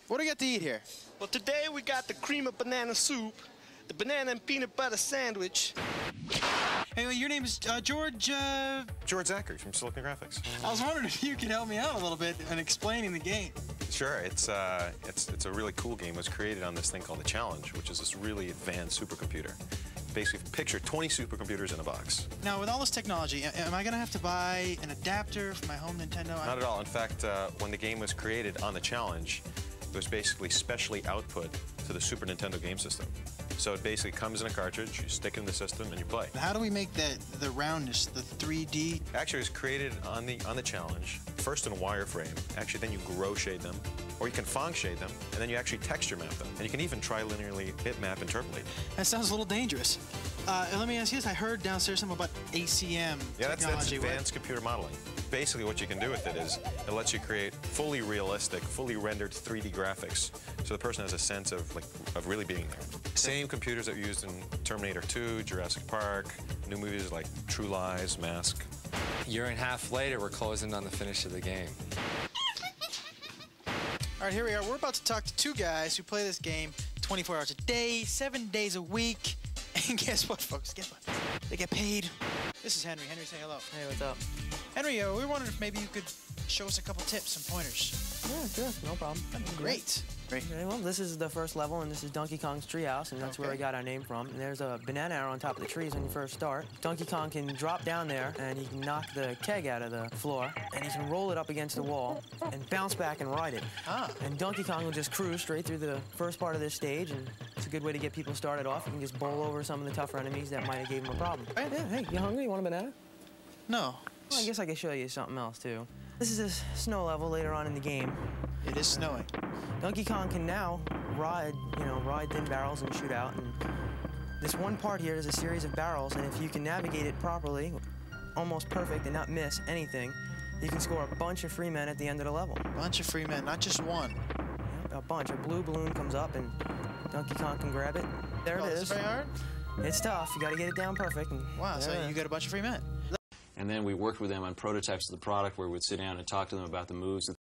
What do we got to eat here? Well, today we got the cream of banana soup, the banana and peanut butter sandwich. Hey, well, your name is George... George Zachary from Silicon Graphics. I was wondering if you could help me out a little bit in explaining the game. Sure, it's a really cool game. It was created on this thing called the Challenge, which is this really advanced supercomputer. Basically, picture 20 supercomputers in a box. Now, with all this technology, am I going to have to buy an adapter for my home Nintendo? Not at all. In fact, when the game was created on the Challenge, it was basically specially output to the Super Nintendo game system. So it basically comes in a cartridge, you stick it in the system, and you play. How do we make the roundness, the 3D? Actually, it was created on the Challenge, first in a wireframe. Actually, then you grow shade them, or you can Phong shade them, and then you actually texture map them. And you can even trilinearly bitmap interpolate. That sounds a little dangerous. Let me ask you this. I heard downstairs something about ACM that's technology. advanced computer modeling. Basically, what you can do with it is it lets you create fully realistic, fully rendered 3D graphics, so the person has a sense of really being there. Same computers that were used in Terminator 2, Jurassic Park, new movies like True Lies, Mask. A year and a half later, we're closing on the finish of the game. All right, here we are. We're about to talk to two guys who play this game 24 hours a day, 7 days a week. And guess what, folks? Guess what? They get paid. This is Henry. Henry, say hello. Hey, what's up? Henry, we were wondering if maybe you could show us a couple tips and pointers. Yeah, sure. No problem. That'd be great. Great. Okay, well, this is the first level, and this is Donkey Kong's treehouse, and that's where we got our name from. And there's a banana arrow on top of the trees when you first start. Donkey Kong can drop down there, and he can knock the keg out of the floor, and he can roll it up against the wall and bounce back and ride it. And Donkey Kong will just cruise straight through the first part of this stage, and it's a good way to get people started off. You can just bowl over some of the tougher enemies that might have gave him a problem. Yeah, hey, you hungry? You want a banana? No. Well, I guess I could show you something else, too. This is a snow level later on in the game. It is snowing. Donkey Kong can now ride thin barrels and shoot out. And this one part here is a series of barrels, and if you can navigate it properly, almost perfect, and not miss anything, you can score a bunch of free men at the end of the level. A bunch of free men, not just one. Yep, a bunch. A blue balloon comes up, and Donkey Kong can grab it. There it is. Is it very hard? It's tough. You got to get it down perfect. And wow, so you got a bunch of free men. And then we worked with them on prototypes of the product where we would sit down and talk to them about the moves